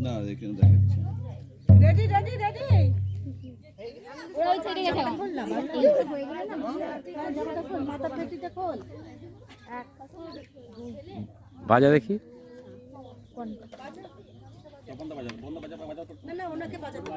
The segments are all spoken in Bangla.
না এখানে দেখাচ্ছি রেডি রেডি রেডি ওই সাইডে গেছে মাথা পেটিটা খোল বাজা দেখি না না ওনাকে বাজাতে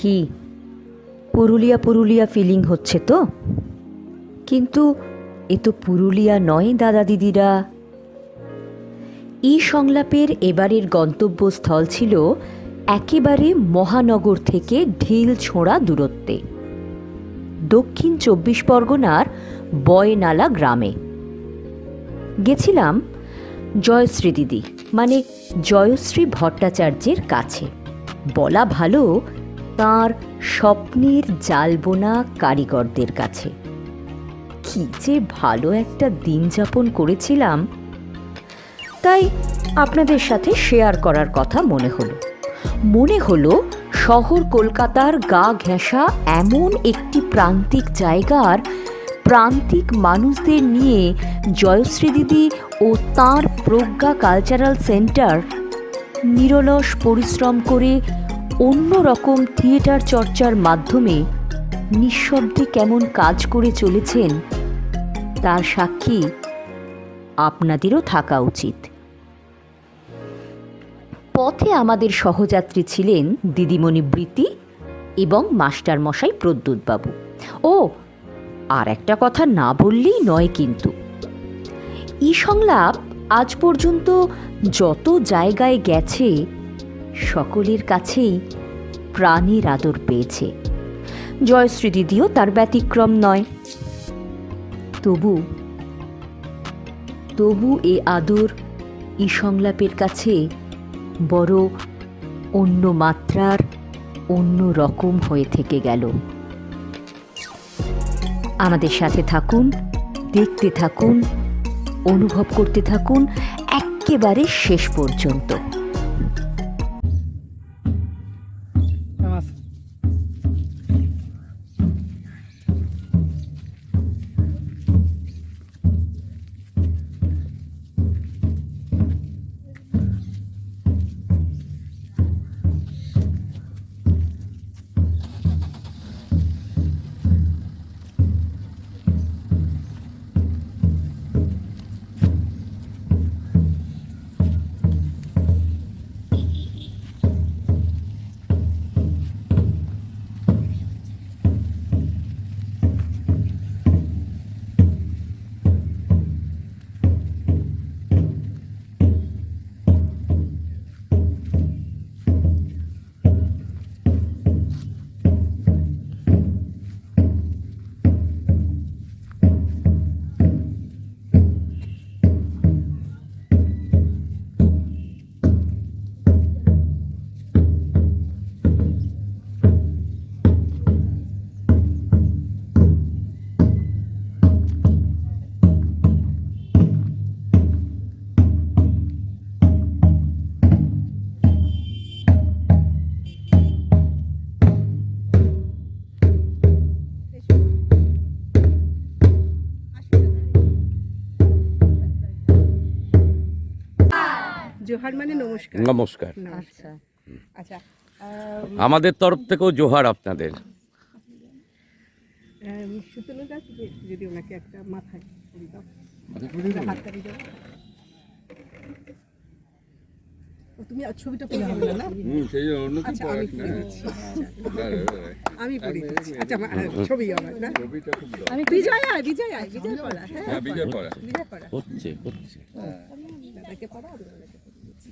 কি পুরুলিয়া পুরুলিয়া ফিলিং হচ্ছে তো? কিন্তু এ তো পুরুলিয়া নয় দাদা দিদিরা। এই সংলাপের এবারের গন্তব্যস্থল ছিল একেবারে মহানগর থেকে ঢিল ছোঁড়া দূরত্বে, দক্ষিণ ২৪ পরগনার বয়নালা গ্রামে। গেছিলাম জয়শ্রী দিদি মানে জয়শ্রী ভট্টাচার্যের কাছে, বলা ভালো তাঁর স্বপ্নের জালবোনা কারিগরদের কাছে। কি যে ভালো একটা দিন যাপন করেছিলাম, তাই আপনাদের সাথে শেয়ার করার কথা মনে হলো শহর কলকাতার গা ঘেঁষা এমন একটি প্রান্তিক জায়গার প্রান্তিক মানুষদের নিয়ে জয়শ্রী দিদি ও তাঁর প্রজ্ঞা কালচারাল সেন্টার নিরলস পরিশ্রম করে অন্য রকম থিয়েটার চর্চার মাধ্যমে নিঃশব্দে কেমন কাজ করে চলেছেন তার সাক্ষী আপনাদেরও থাকা উচিত। পথে আমাদের সহযাত্রী ছিলেন দিদিমণি বৃতি এবং মাস্টারমশাই প্রদ্যুৎবাবু। ও আর একটা কথা না বললেই নয়, কিন্তু এই সংলাপ আজ পর্যন্ত যত জায়গায় গেছে সকলের কাছেই প্রাণের আদর পেয়েছে। জয়শ্রী দিদিও তার ব্যতিক্রম নয়। তবু এ আদর এই সংলাপের কাছে বড় অন্য মাত্রার, অন্য রকম হয়ে থেকে গেল। আমাদের সাথে থাকুন, দেখতে থাকুন, অনুভব করতে থাকুন একেবারে শেষ পর্যন্ত। জোহার মানে নমস্কার। নমস্কার। আচ্ছা আচ্ছা, আমাদের তরফ থেকেও জোহার আপনাদের। সুতনু দাস যদি ওনাকে একটা মাথায় করে দাও, হাতটা দিয়ে দাও। তুমি ছবিটা পড়ে হবে না? আচ্ছা আমি পড়ে দিচ্ছি, আমি পড়ে দিচ্ছি। আচ্ছা ছবি আমার না, আমি বিজয় আয়, বিজয় আয়, বিজয় পড়া। হ্যাঁ বিজয় পড়া, বিজয় পড়া হচ্ছে দাদাকে পড়া, আমি দাদাকে পড়ে দিচ্ছি।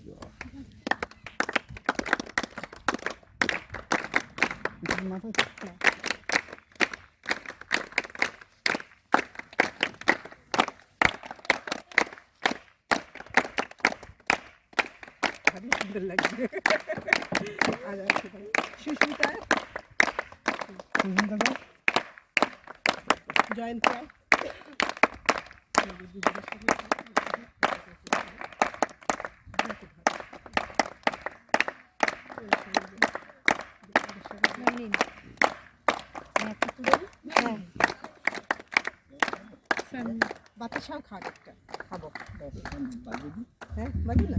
সুন্দর লাগছে। সুস্মিতা, জয়ন্ত, বাতাসাও খাওয়া একটা খাবো। হ্যাঁ বাজে না?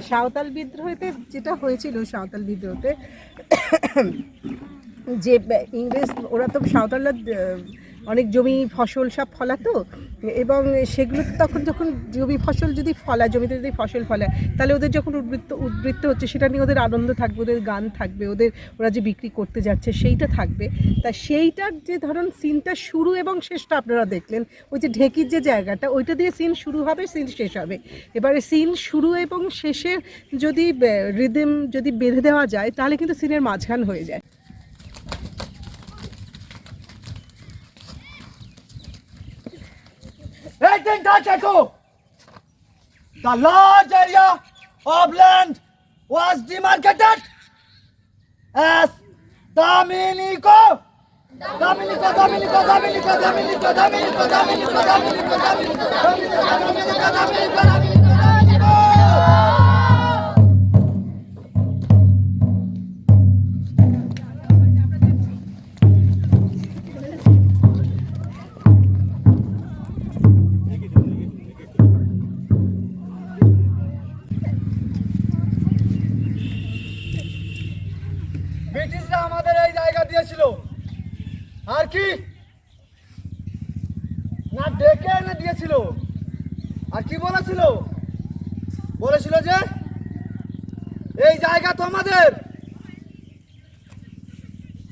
সাঁওতাল বিদ্রোহতে যেটা হয়েছিল, সাঁওতাল বিদ্রোহতে যে ইংরেজ, ওরা তো সাঁওতালরা অনেক জমি ফসল সব ফলাতো, এবং সেগুলো তখন যখন জমি ফসল যদি ফলায়, জমিতে যদি ফসল ফলায়, তাহলে ওদের যখন উদ্বৃত্ত হচ্ছে সেটা নিয়ে ওদের আনন্দ থাকবে, ওদের গান থাকবে, ওরা যে বিক্রি করতে যাচ্ছে সেইটা থাকবে। তা সেইটার যে ধরুন সিনটা শুরু এবং শেষটা আপনারা দেখলেন, ওই যে ঢেকির যে জায়গাটা, ওইটা দিয়ে সিন শুরু হবে, সিন শেষ হবে। এবারে সিন শুরু এবং শেষের যদি রিদম যদি বেঁধে দেওয়া যায়, তাহলে কিন্তু সিনের মাঝখান হয়ে যায়। The large area of land was demarcated as Dominico. ব্রিটিশরা আমাদের এই জায়গা দিয়েছিল, আর কি না ডেকে এনে দিয়েছিল। আর কি বলেছিল? বলেছিল যে এই জায়গা তোমাদের,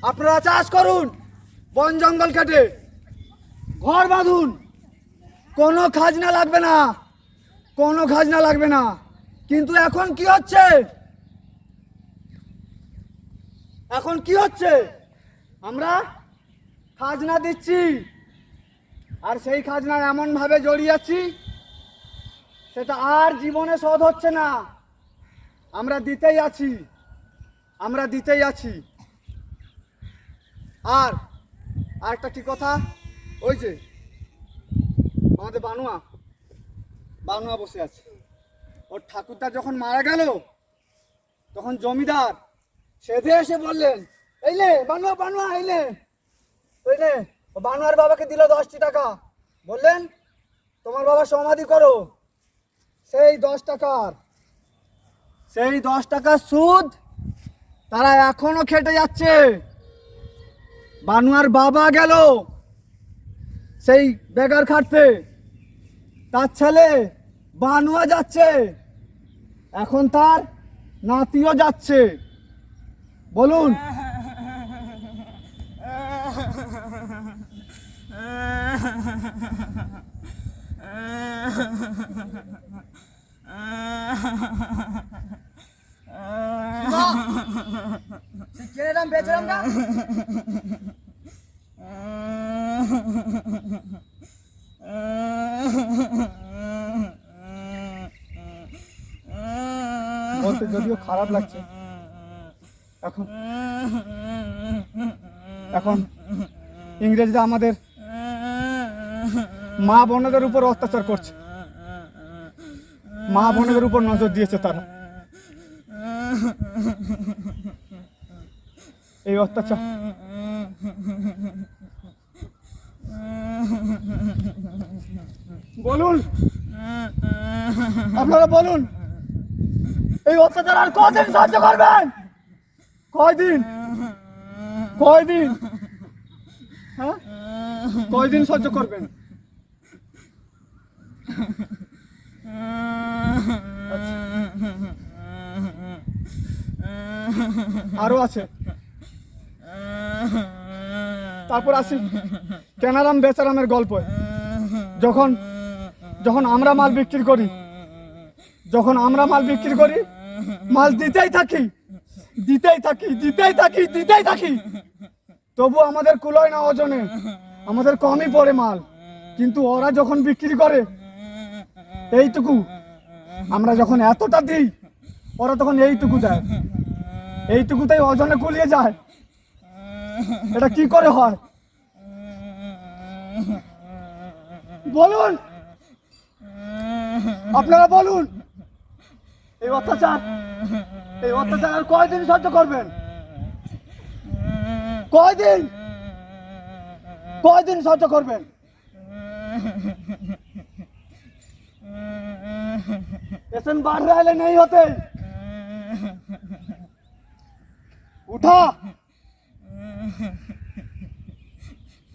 আপনারা চাষ করুন, বন জঙ্গল কেটে ঘর বাঁধুন, কোনো খাজনা লাগবে না, কোনো খাজনা লাগবে না। কিন্তু এখন কি হচ্ছে? এখন কি হচ্ছে? আমরা খাজনা দিচ্ছি, আর সেই খাজনা এমন ভাবে জড়িয়ে যাচ্ছি, সেটা আর জীবনে শোধ হচ্ছে না। আমরা দিতেই আছি, আমরা দিতেই আছি। আর একটা কি কথা, ওই যে আমাদের বানুয়া বসে আছে, ওর ঠাকুরদা যখন মারা গেল, তখন জমিদার সেধে এসে বললেন, এই নে বানুয়া এই নে, ওই নে। বানুয়ার বাবাকে দিল 10টি টাকা, বললেন তোমার বাবা সমাধি করো। সেই 10 টাকার সুদ তারা এখনো খেটে যাচ্ছে। বানুয়ার বাবা গেল সেই বেগার খাটতে, তার ছেলে বানুয়া যাচ্ছে, এখন তার নাতিও যাচ্ছে। বলুন, কেনারাম বেচারাম না বলতে যদিও খারাপ লাগছে, এখন এখন ইংরেজরা আমাদের মা বোনদের উপর অত্যাচার করছে, মা বোনদের উপর নজর দিয়েছে তারা। এই অত্যাচার বলুন, আপনারা বলুন, এই অত্যাচার আর কদিন সহ্য করবেন? কয়দিন কয়দিন হ্যাঁ কয়দিন সহ্য করবেন? আরো আছে, তারপর আসি কেনারাম বেচারামের গল্প। যখন যখন আমরা মাল বিক্রি করি, যখন আমরা মাল বিক্রি করি, মাল দিতেই থাকি, দিতেই থাকি, দিতেই থাকি, দিতেই থাকি, তবু আমাদের কুলোয় না ওজনে, আমাদের কমই পড়ে মাল। কিন্তু ওরা যখন বিক্রি করে এইটুকু, আমরা যখন এতটা দিই ওরা তখন এইটুকু দেয়, এইটুকুতেই ওজনে গুলিয়ে যায়। এটা কি করে হয় বলুন, আপনারা বলুন। এই অত্যাচার আর কয়দিন সহ্য করবেন? কয়দিন সহ্য করবেন? पेशेंट बढ़ रहे नहीं होते, उठा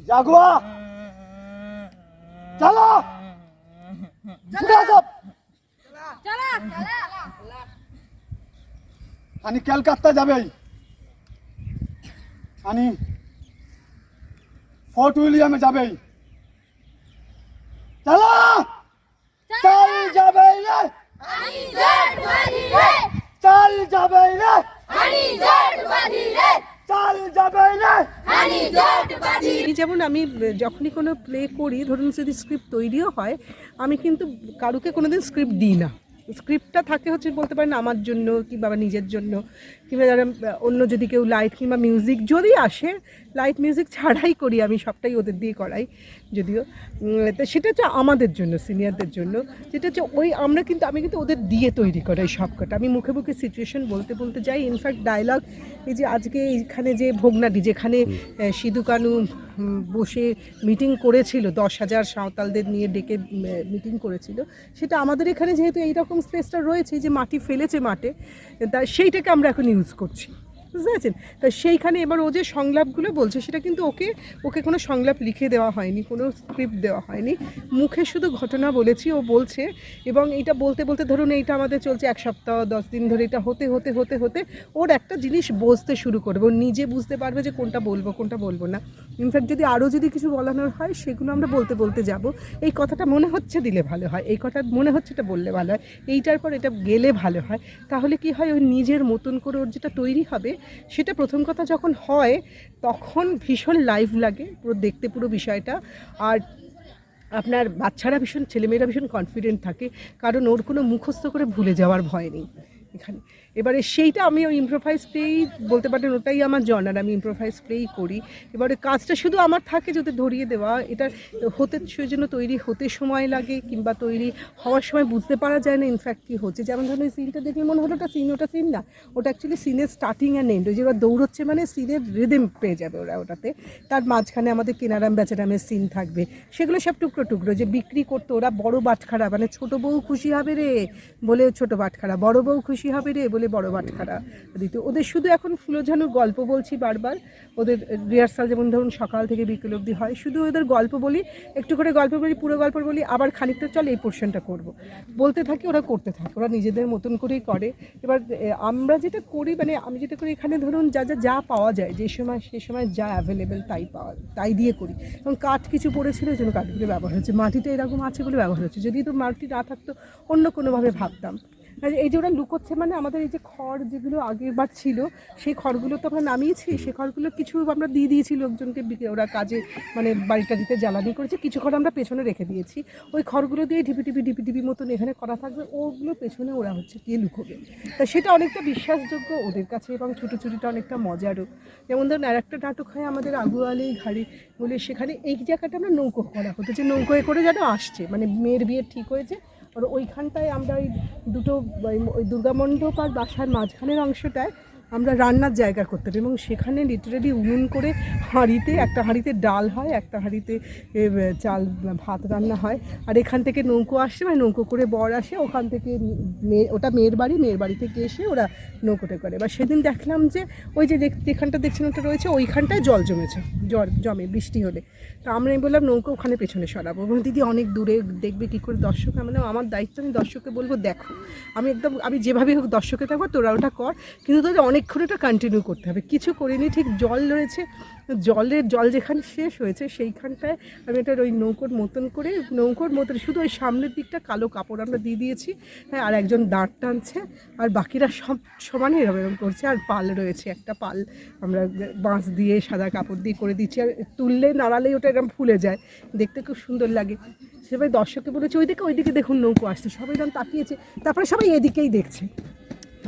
जागुआ, चलो चला सब आणि कलकत्ता जाबे, आणि फोर्ट विलियम जाबे, चला चल जाबे रे, चल जाबे रे, चल जाबे रे। এই যেমন আমি যখনই কোনো প্লে করি, ধরুন যদি স্ক্রিপ্ট তৈরিও হয়, আমি কিন্তু কারুকে কোনোদিন স্ক্রিপ্ট দিই না। স্ক্রিপ্টটা থাকে হচ্ছে বলতে পারেন আমার জন্য কিংবা নিজের জন্য, কিংবা যারা অন্য যদি কেউ লাইট কিংবা মিউজিক যদি আসে, লাইট মিউজিক ছাড়াই করি আমি, সবটাই ওদের দিয়ে করাই যদিও। তো সেটা হচ্ছে আমাদের জন্য, সিনিয়রদের জন্য, যেটা হচ্ছে আমি কিন্তু ওদের দিয়ে তৈরি করাই সবকটা। আমি মুখে মুখে সিচুয়েশন বলতে বলতে যাই। ইনফ্যাক্ট ডায়লগ, এই যে আজকে এইখানে যে ভোগনাডি, যেখানে সিধু কানু বসে মিটিং করেছিল, 10,000 সাঁওতালদের নিয়ে ডেকে মিটিং করেছিল, সেটা আমাদের এখানে যেহেতু এইরকম স্পেসটা রয়েছে, যে মাটি ফেলেছে মাঠে, তা সেইটাকে আমরা এখন ইউজ করছি, বুঝতে পারছেন? তা সেইখানে এবার ও যে সংলাপগুলো বলছে, সেটা কিন্তু ওকে কোনো সংলাপ লিখে দেওয়া হয়নি, কোনো স্ক্রিপ্ট দেওয়া হয়নি, মুখে শুধু ঘটনা বলেছি, ও বলছে। এবং এটা বলতে বলতে ধরুন এইটা আমাদের চলছে 1 সপ্তাহ 10 দিন ধরে, এটা হতে হতে হতে হতে ওর একটা জিনিস বুঝতে শুরু করবে, ও নিজে বুঝতে পারবে যে কোনটা বলবো কোনটা বলবো না। ইনফ্যাক্ট যদি আরও যদি কিছু বলানোর হয়, সেগুলো আমরা বলতে বলতে যাব, এই কথাটা মনে হচ্ছে দিলে ভালো হয়, এই কথা মনে হচ্ছে এটা বললে ভালো হয়, এইটার পর এটা গেলে ভালো হয়। তাহলে কি হয়, ওই নিজের মতন করে ওর যেটা তৈরি হবে, সেটা প্রথম কথা যখন হয় তখন ভীষণ লাইভ লাগে পুরো দেখতে, পুরো বিষয়টা। আর আপনার বাচ্চারা ভীষণ, ছেলেমেয়েরা ভীষণ কনফিডেন্ট থাকে, কারণ ওর কোনো মুখস্থ করে ভুলে যাওয়ার ভয় নেই এখানে। এবারে সেইটা আমি ওই ইম্প্রোভাইজ প্লেই বলতে পারেন, ওটাই আমার জনার, আমি ইম্প্রোভাইজ প্লেই করি। এবারে কাজটা শুধু আমার থাকে যদি ধরিয়ে দেওয়া, এটা হতে সেজন্য তৈরি হতে সময় লাগে, কিংবা তৈরি হওয়ার সময় বুঝতে পারা যায় না ইনফ্যাক্ট কী হচ্ছে। যেমন ধরুন ওই সিনটা দেখলে মনে হলো ওটা সিন, ওটা সিন না, ওটা অ্যাকচুয়ালি সিনের স্টার্টিং অ্যান্ড এন্ড। ওই যে ওরা দৌড়চ্ছে মানে সিনের রিদম পেয়ে যাবে ওরা ওটাতে। তার মাঝখানে আমাদের কেনারাম বেচারামের সিন থাকবে, সেগুলো সব টুকরো টুকরো। যে বিক্রি করতো ওরা বড় বাটখারা, মানে ছোটো বউ খুশি হবে রে বলে ছোটো বাটখারা, বড় বউ খুশি খুশি হবে রে বলে বড় বাটখারা দিত। ওদের শুধু এখন ফুলোঝানুর গল্প বলছি বারবার, ওদের রিহার্সাল যেমন ধরুন সকাল থেকে বিকেল অবধি হয়, শুধু ওদের গল্প বলি, একটু করে গল্প বলি, পুরো গল্প বলি, আবার খানিকটা চল এই পোর্শনটা করব, বলতে থাকি, ওরা করতে থাকে, ওরা নিজেদের মতন করেই করে। এবার আমরা যেটা করি, মানে আমি যেটা করি এখানে ধরুন যা পাওয়া যায় যে সময় সে সময় যা অ্যাভেলেবেল তাই দিয়ে করি। এবং কাঠ কিছু পড়েছিল এই জন্য কাঠগুলো ব্যবহার হচ্ছে, মাটিটা এরকম আছে বলে ব্যবহার হচ্ছে, যদি তো মাটি না থাকতো অন্য কোনোভাবে ভাবতাম। এই যে ওরা লুকোচ্ছে, মানে আমাদের এই যে খড় যেগুলো আগের বার ছিল সেই খড়গুলো তো আমরা নামিয়েছি, সেই খড়গুলো কিছু আমরা দিয়ে দিয়েছি লোকজনকে, ওরা কাজে মানে বাড়িটা দিতে জ্বালানি করেছে, কিছু খড় আমরা পেছনে রেখে দিয়েছি, ওই খড়গুলো দিয়ে ঢিপি মতন এখানে করা থাকবে, ওগুলো পেছনে ওরা হচ্ছে গিয়ে লুকোবে। তা সেটা অনেকটা বিশ্বাসযোগ্য ওদের কাছে এবং ছুটোছুটিটা অনেকটা মজারও। যেমন ধরুন আর একটা নাটক হয় আমাদের আগুয়ালি ঘাড়ি বলে, সেখানে এই জায়গাটা আমরা নৌকো করা হতো, যে নৌকোয় করে যেন আসছে, মানে মেয়ের বিয়ে ঠিক হয়েছে, আর ওইখানটায় আমরা ওই দুটো ওই দুর্গামণ্ডপ আর বাসার মাঝখানের অংশটায় আমরা রান্নার জায়গা করতে পারি, এবং সেখানে লিটারেলি উনুন করে একটা হাঁড়িতে ডাল হয়, একটা হাঁড়িতে চাল ভাত রান্না হয়, আর এখান থেকে নৌকো আসে, মানে নৌকো করে বর আসে, ওখান থেকে ওটা মেয়ের বাড়ি থেকে এসে ওরা নৌকোটা করে। এবার সেদিন দেখলাম যে ওই যে যেখানটা দেখছেন ওটা রয়েছে, ওইখানটায় জল জমে বৃষ্টি হলে, তো আমরা বললাম নৌকো ওখানে পেছনে সরাবো, এবং দিদি অনেক দূরে দেখবে কী করে দর্শক, মানে আমার দায়িত্ব, আমি দর্শককে বলবো দেখো, আমি যেভাবে হোক দর্শকে থাকবো, তোরা ওটা কর, কিন্তু তোদের অনেকক্ষণ ওটা কন্টিনিউ করতে হবে। কিছু করিনি, ঠিক জল রয়েছে, জল যেখানে শেষ হয়েছে সেইখানটায় আমি এটা ওই নৌকোর মতন শুধু ওই সামনের দিকটা কালো কাপড় আমরা দিয়ে দিয়েছি, হ্যাঁ, আর একজন দাঁড় টানছে, আর বাকিরা সব সমানে এরকম করছে, আর পাল রয়েছে, একটা পাল আমরা বাঁশ দিয়ে সাদা কাপড় দিয়ে করে দিচ্ছি, আর তুললে নাড়ালেই ওটা এরকম ফুলে যায়, দেখতে খুব সুন্দর লাগে। সবাই দর্শককে বলেছে ওইদিকে দেখুন নৌকো আসছে, সবাই এরকম তাকিয়েছে, তারপরে সবাই এদিকেই দেখছে,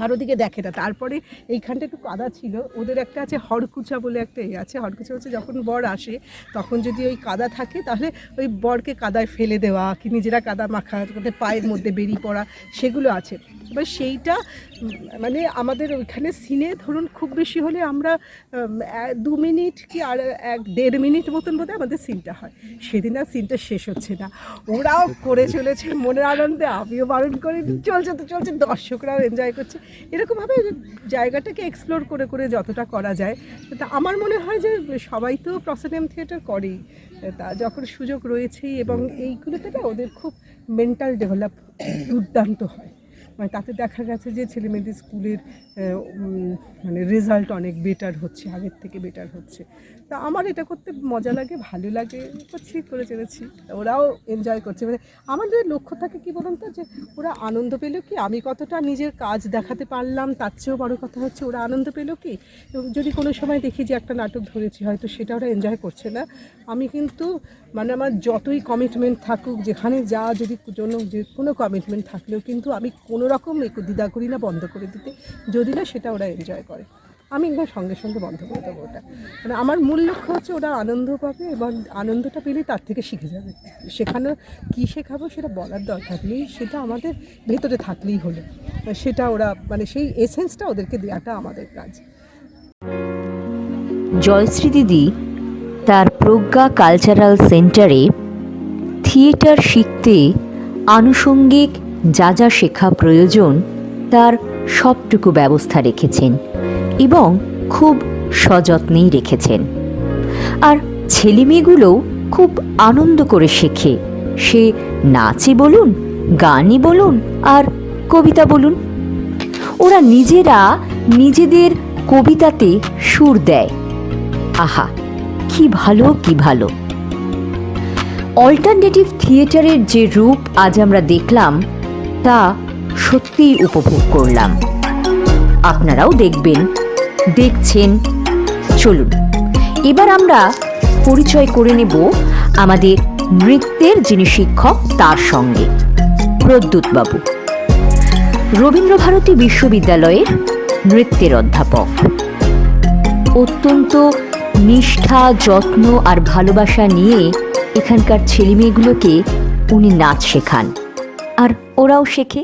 আর ওদিকে দেখে না। তারপরে এইখানটা একটু কাদা ছিল, ওদের একটা আছে হড়কুচা বলে একটা আছে, হড়কুচা হচ্ছে যখন বর আসে তখন যদি ওই কাদা থাকে তাহলে ওই বরকে কাদায় ফেলে দেওয়া, কি নিজেরা কাদা মাখা, পায়ের মধ্যে বেরিয়ে পড়া, সেগুলো আছে। এবার সেইটা মানে আমাদের ওইখানে সিনে ধরুন খুব বেশি হলে আমরা 2 মিনিট কি আর 1-1.5 মিনিট মতন বোধহয় আমাদের সিনটা হয়। সেদিন আর সিনটা শেষ হচ্ছে না, ওরাও করে চলেছে মনের আনন্দে, আমিও বারণ করে চলছে, দর্শকরাও এনজয় করছে। এরকমভাবে জায়গাটাকে এক্সপ্লোর করে যতটা করা যায়, তা আমার মনে হয় যে সবাই তো প্রসেনএম থিয়েটার করেই, তা যখন সুযোগ রয়েছেই, এবং এইগুলোতে না ওদের খুব মেন্টাল ডেভেলপ দুর্দান্ত হয়, মানে তাতে দেখা গেছে যে ছেলেমেয়েদের স্কুলের মানে রেজাল্ট অনেক বেটার হচ্ছে, আগের থেকে বেটার হচ্ছে। তা আমার এটা করতে মজা লাগে, ভালো লাগে, করে চলেছি, ওরাও এনজয় করছে। মানে আমাদের লক্ষ্য থাকে কি বলুন তো, যে ওরা আনন্দ পেল কি, আমি কতটা নিজের কাজ দেখাতে পারলাম, তার চেয়েও বড় কথা হচ্ছে ওরা আনন্দ পেল কি। এবং যদি কোনো সময় দেখি যে একটা নাটক ধরেছি হয়তো সেটা ওরা এনজয় করছে না, আমি কিন্তু মানে আমার যতই কমিটমেন্ট থাকুক, যেখানে যদি যে কোনো কমিটমেন্ট থাকলেও কিন্তু আমি কোনো রকম দ্বিধা করি না বন্ধ করে দিতে, যদি না সেটা ওরা এনজয় করে, আমি একদম সঙ্গে বন্ধ করে দেবো ওটা। মানে আমার মূল লক্ষ্য হচ্ছে ওরা আনন্দ পাবে, এবং আনন্দটা পেলেই তার থেকে শিখে যাবে। সেখানে কী শেখাবো সেটা বলার দরকার নেই, সেটা আমাদের ভেতরে থাকলেই হলো, সেটা ওরা মানে সেই এসেন্সটা ওদেরকে দেওয়াটা আমাদের কাজ। জয়শ্রী দিদি তার প্রজ্ঞা কালচারাল সেন্টারে থিয়েটার শিখতে আনুষঙ্গিক যা শেখা প্রয়োজন তার সবটুকু ব্যবস্থা রেখেছেন, এবং খুব সযত্নেই রেখেছেন। আর ছেলেমেয়েগুলোও খুব আনন্দ করে শেখে, সে নাচই বলুন, গানই বলুন, আর কবিতা বলুন। ওরা নিজেদের কবিতাতে সুর দেয়, আহা কি ভালো। অল্টারনেটিভ থিয়েটারের যে রূপ আজ আমরা দেখলাম তা সত্যিই উপভোগ করলাম, আপনারাও দেখছেন। চলুন এবার আমরা পরিচয় করে নেব আমাদের নৃত্যের যিনি শিক্ষক তার সঙ্গে। প্রদ্যুৎ বাবু রবীন্দ্রভারতী বিশ্ববিদ্যালয়ের নৃত্যের অধ্যাপক, অত্যন্ত নিষ্ঠা, যত্ন আর ভালোবাসা নিয়ে এখানকার ছেলেমেয়েগুলোকে উনি নাচ শেখান, আর ওরাও শেখে।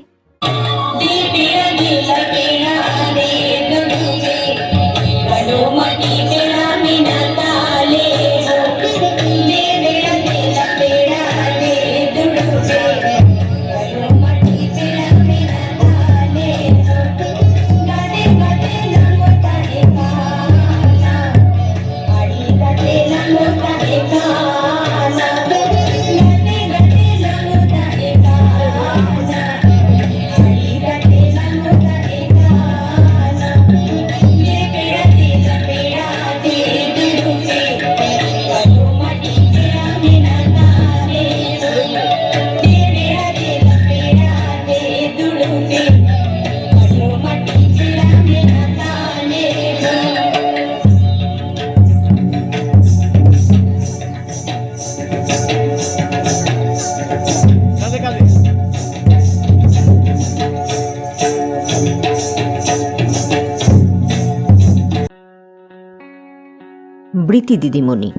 বৃতি দিদিমণি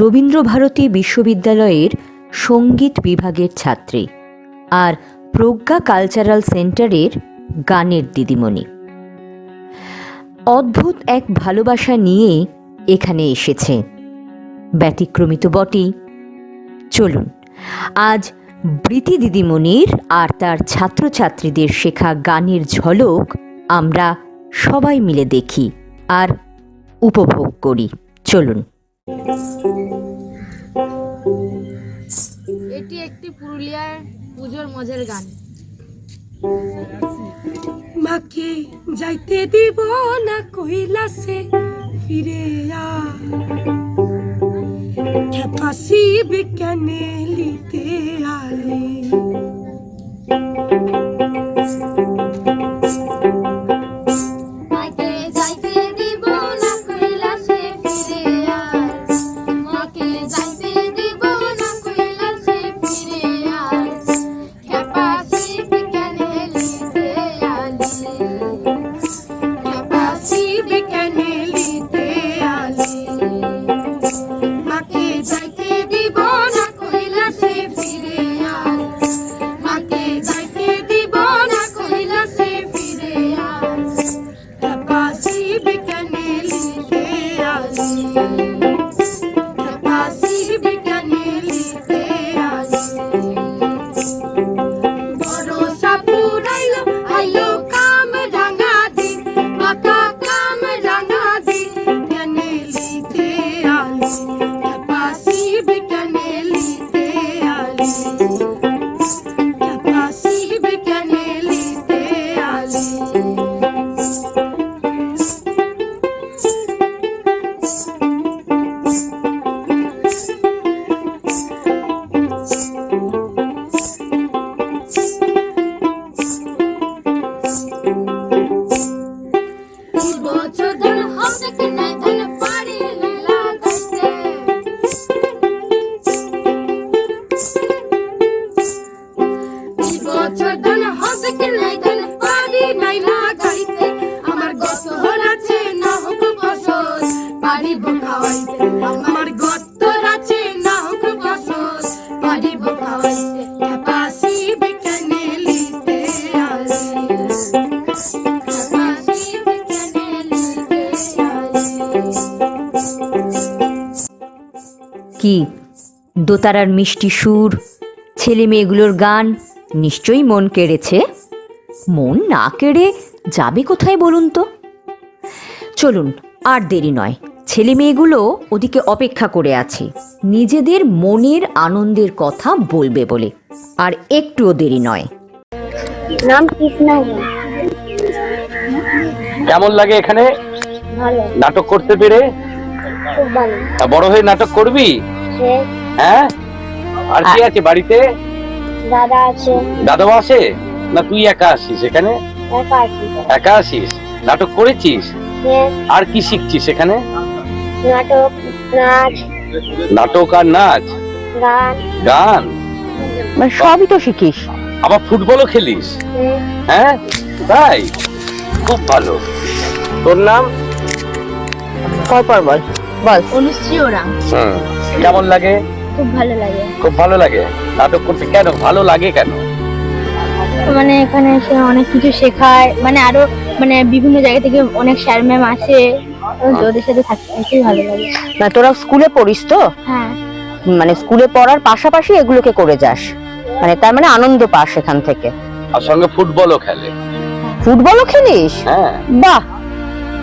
রবীন্দ্রভারতী বিশ্ববিদ্যালয়ের সঙ্গীত বিভাগের ছাত্রী আর প্রজ্ঞা কালচারাল সেন্টারের গানের দিদিমণি। অদ্ভুত এক ভালোবাসা নিয়ে এখানে এসেছে, ব্যতিক্রমী তো বটেই। চলুন আজ বৃতি দিদিমণির আর তার ছাত্রছাত্রীদের শেখা গানের ঝলক আমরা সবাই মিলে দেখি আর উপভোগ করি। চলুন। এটি একটি পুরুলিয়ার পুজোর মজার গান। মাকে যাইতে দিব না কইলাসে ফিরে আ খেপাসি বিজ্ঞানে লিতে আলে মাকে যাইতে দিব না কইলাসে ফিরে আয়, মাকে যাইতে দিব না কইলাসে ফিরে আয়, খেপাসি বিজ্ঞানে লিতে আলি, খেপাসি বিজ্ঞানে লিতে আলে মাকে যাইতে দিব না কইলাসে ফিরে আয় মাকে যাইতে দিব না কইলাসে ফিরে আয় খেপাসি বিজ্ঞানে লিতে আলে খেপাসি বিজ্ঞানে লিতে আলে বড় সাপুর আইলো কাম রাঙা দিন মাকা কাম রাঙা দিন বিজ্ঞানে লিতে আলে খেপাসি বিজ্ঞানে লিতে আলে খেপাসি বিজ্ঞানে লিতে আলে বছর ধন হবে কি নাই ধন পারি লীলা গাইতে, বছর ধন হবে কি নাই ধন পারি নাইলা গাইতে আমার গত আছে না হোক ফসল পারিব খাওয়াইতে আমার গত আছে না হোক ফসল পারিব খাওয়াইতে খেপাসি বিজ্ঞানে লিতে আলে খেপাসি বিজ্ঞানে লিতে আলে কি দোতারার মিষ্টি সুর, ছেলে মেয়েগুলোর গান নিশ্চয়ই মন কেড়েছে। মন না কেড়ে যাবে কোথায় বলুন তো? চলুন আর দেরি নয়, ছেলে মেয়েগুলো ওদিকে অপেক্ষা করে আছে নিজেদের মনের আনন্দের কথা বলবে বলে। আর একটুও দেরি নয়। নাম কৃষ্ণা। কেমন লাগে এখানে ভালো, নাটক করতে পেরে? খুব ভালো। তা বড় হয়ে নাটক করবি? হ্যাঁ। আর কি আছে বাড়িতে? দাদা আছে। দাদাও আসে না তুই একা আসিস এখানে? একা আছি। একা আসিস? নাটক করেছিস? আর কি শিখছিস এখানে? নাটক, নাচ, নাটক আর নাচ, গান। গান, মানে সবই তো শিখিস। আবার ফুটবলও খেলিস? হ্যাঁ তাই, খুব ভালো। তোর নাম? পরপর বল বল। অনুশ্রী ওরাং। কেমন লাগে? খুব ভালো লাগে। খুব ভালো লাগে। নাটক করতে কেন ভালো লাগে কেন? মানে এখানে এসে অনেক কিছু শেখায়, মানে আরো মানে বিভিন্ন জায়গা থেকে অনেক স্যার ম্যাম আসে, ওদের সাথে থাকতে ভালো লাগে। না তোরা স্কুলে পড়িস তো? হ্যাঁ। মানে স্কুলে পড়ার পাশাপাশি এগুলোকে করে যাস, মানে তার মানে আনন্দ পাস এখান থেকে। আর সঙ্গে ফুটবলও খেলে? ফুটবলও খেলিস? হ্যাঁ। বাহ।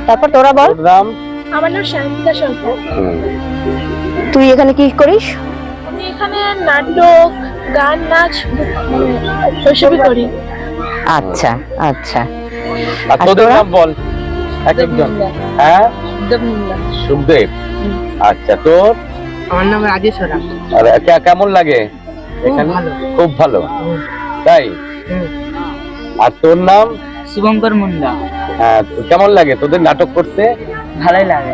তারপর তোরা বল। তোর নাম? আমার নাম শান্তিকা সরকার। তুই এখানে কি করিস? আমি এখানে নাটক, গান, নাচ ওইসবই করি। আচ্ছা আচ্ছা। আর তোদের নাম বল এক একজন। হ্যাঁ, সুখদেব। আচ্ছা, তোর? আমার নাম রাজেশ ওরাং। আর কেমন লাগে এখানে? খুব ভালো। তাই? আর তোর নাম? শুভঙ্কর মুন্ডা। হ্যাঁ, কেমন লাগে তোদের নাটক করতে? ভালোই লাগে।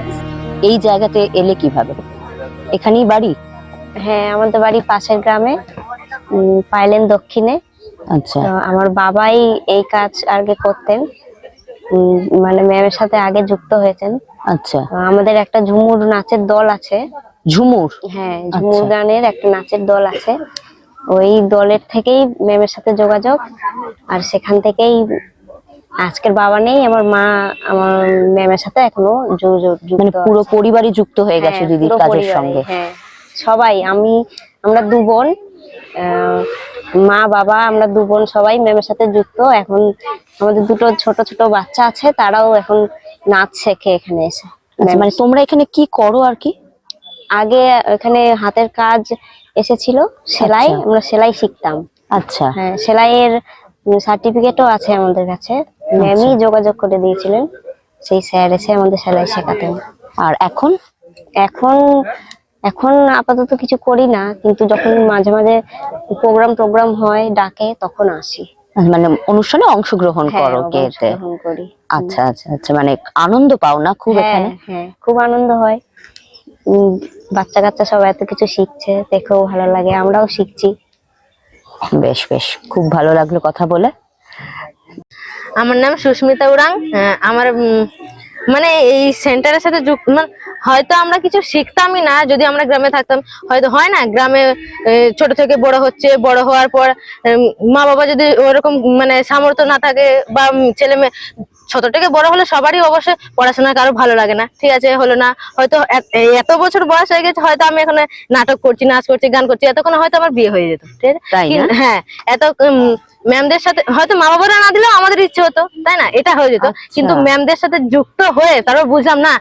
এই জায়গাতে এলে কিভাবে? এখানেই বাড়ি? হ্যাঁ, আমাদের বাড়ি পাশের গ্রামে, পাইলেন দক্ষিণে। আচ্ছা। তো আমার বাবাই এই কাজ আগে করতেন, মানে ম্যামের সাথে আগে যুক্ত হয়েছেন। আচ্ছা, আমাদের একটা ঝুমুর নাচের দল আছে। ঝুমুর? হ্যাঁ, ঝুমুর গানের একটা নাচের দল আছে। ওই দলের থেকেই ম্যামের সাথে যোগাযোগ, আর সেখান থেকেই আজকের বাবা নেই, আমার মা আমার ম্যামের সাথে এখনো মানে পুরো পরিবারই যুক্ত হয়ে গেছে হ্যাঁ, দিদির পুরো কাজের পরিবারে, সঙ্গে। হ্যাঁ সবাই, আমরা 2 বোন, মা বাবা আমরা 2 বোন সবাই ম্যামের সাথে যুক্ত। এখন আমাদের 2টো ছোট ছোট বাচ্চা আছে, তারাও এখন নাচ শেখে এখানে এসে। আচ্ছা, মানে তোমরা এখানে কি করো আর কি? আগে এখানে হাতের কাজ এসেছিল, সেলাই, আচ্ছা। আমরা সেলাই শিখতাম। আচ্ছা, হ্যাঁ, সেলাইয়ের সার্টিফিকেটও আছে আমাদের কাছে। ম্যামই যোগাযোগ করে দিয়েছিলেন, সেই স্যার এসে আমাদের সেলাই শেখাতেন। আর এখন? এখন এখন আপাতত কিছু করি না, কিন্তু যখন মাঝে মাঝে প্রোগ্রাম হয় ডাকে, তখন আসি। মানে অনুষ্ঠানে অংশগ্রহণ হ্যাঁ, করো কি এতে? অংশগ্রহণ করি। আচ্ছা আচ্ছা আচ্ছা, মানে আনন্দ পাও না খুব হ্যাঁ এখানে? হ্যাঁ, খুব আনন্দ হয়। বাচ্চা কাচ্চা সব এত কিছু শিখছে, দেখেও ভালো লাগে, আমরাও শিখছি। বেশ বেশ, খুব ভালো লাগলো কথা বলে। আমার নাম সুস্মিতা উরাং। আমার মানে এই সেন্টারের সাথে হয়তো আমরা কিছু শিখতামই না যদি আমরা গ্রামে থাকতাম। হয়তো হয় না, গ্রামে ছোট থেকে বড় হচ্ছে, বড় হওয়ার পর মা বাবা যদি ওরকম মানে সামর্থ্য না থাকে, বা ছেলে মেয়ে ছোট থেকে বড় হলে সবারই অবশ্যই পড়াশোনা কারো ভালো লাগে না, ঠিক আছে, হলো না, হয়তো এত বছর বয়স হয়ে গেছে, হয়তো আমি এখন নাটক করছি, নাচ করছি, গান করছি, এতক্ষণ হয়তো আমার বিয়ে হয়ে যেত, ঠিক আছে? তাই না? হ্যাঁ, এত ম্যামদের সাথে হয়তো মা বাবারা না দিলেও আমাদের ইচ্ছে হতো, তাই না, এটা হয়ে যেত। কিন্তু ম্যামদের সাথে যুক্ত হয়ে তারপর বুঝলাম না,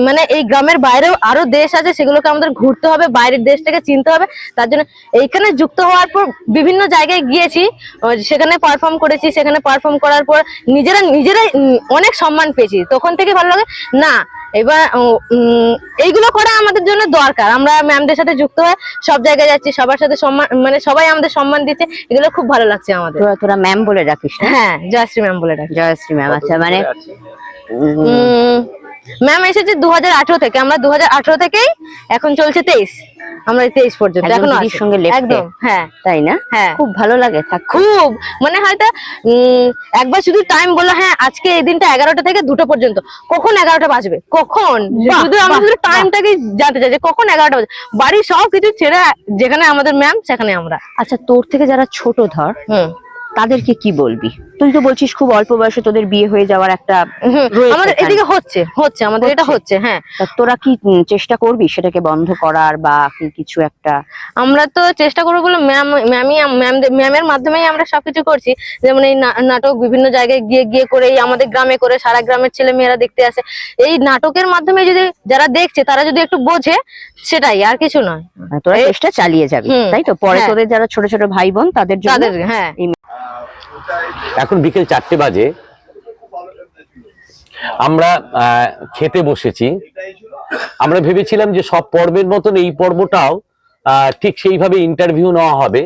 মানে এই গ্রামের বাইরেও আরো দেশ আছে, সেগুলোকে আমাদের ঘুরতে হবে, বাইরের দেশটাকে চিনতে হবে। তার জন্য এইখানে যুক্ত হওয়ার পর বিভিন্ন জায়গায় গিয়েছি, সেখানে পারফর্ম করেছি, সেখানে পারফর্ম করার পর নিজেরাই অনেক সম্মান পেয়েছি। তখন থেকে ভালো লাগে না, এবার এইগুলো করা আমাদের জন্য দরকার। আমরা ম্যামদের সাথে যুক্ত হয়ে সব জায়গায় যাচ্ছি, সবার সাথে সম্মান, মানে সবাই আমাদের সম্মান দিচ্ছে, এগুলো খুব ভালো লাগছে আমাদের। তোরা ম্যাম বলে ডাকিস না? হ্যাঁ, জয়শ্রী ম্যাম বলে ডাকি। জয়শ্রী ম্যাম, আচ্ছা। মানে ম্যাম এসেছে 2018 থেকে, আমরা 2018 থেকেই এখন চলছে 23, আমরা 23 পর্যন্ত একদম এখন দিদির সঙ্গে লেপ্টে। একদম। হ্যাঁ, তাই না? হ্যাঁ, খুব ভালো লাগে থাকতে। খুব, মানে হয়তো একবার শুধু টাইম বললো, হ্যাঁ আজকে এই দিনটা 11টা থেকে 2টো পর্যন্ত, কখন 11টা বাজবে, কখন, শুধু আমরা শুধু টাইমটাকে জানতে চাই যে কখন 11টা বাজবে। বাড়ির সব কিছু ছেড়ে যেখানে আমাদের ম্যাম সেখানে আমরা। আচ্ছা, তোর থেকে যারা ছোট ধর, তাদেরকে কি বলবি? তুই তো বলছিস খুব অল্প বয়সে তোদের বিয়ে হয়ে যাওয়ার একটা রয়েছে আমাদের এখানে। এদিকে হচ্ছে আমাদের এটা হচ্ছে। হ্যাঁ, তা তোরা কি চেষ্টা করবি সেটাকে বন্ধ করার, বা কিছু একটা? আমরা তো চেষ্টা করবো বলে ম্যামের মাধ্যমেই আমরা সবকিছু করছি। যেমন এই নাটক বিভিন্ন জায়গায় গিয়ে করে, এই আমাদের গ্রামে করে সারা গ্রামের ছেলে মেয়েরা দেখতে আসে। এই নাটকের মাধ্যমে যদি যারা দেখছে তারা যদি একটু বোঝে, সেটাই, আর কিছু নয়। তোরা চেষ্টা চালিয়ে যাবি, তাই তো? পরে তোদের যারা ছোট ছোট ভাই বোন তাদের জন্য। হ্যাঁ, এখন বিকেল 4টে বাজে, আমরা খেতে বসেছি। আমরা ভেবেছিলাম যে সব পর্বের মতন এই পর্বটাও ঠিক সেইভাবে ইন্টারভিউ নেওয়া হবে,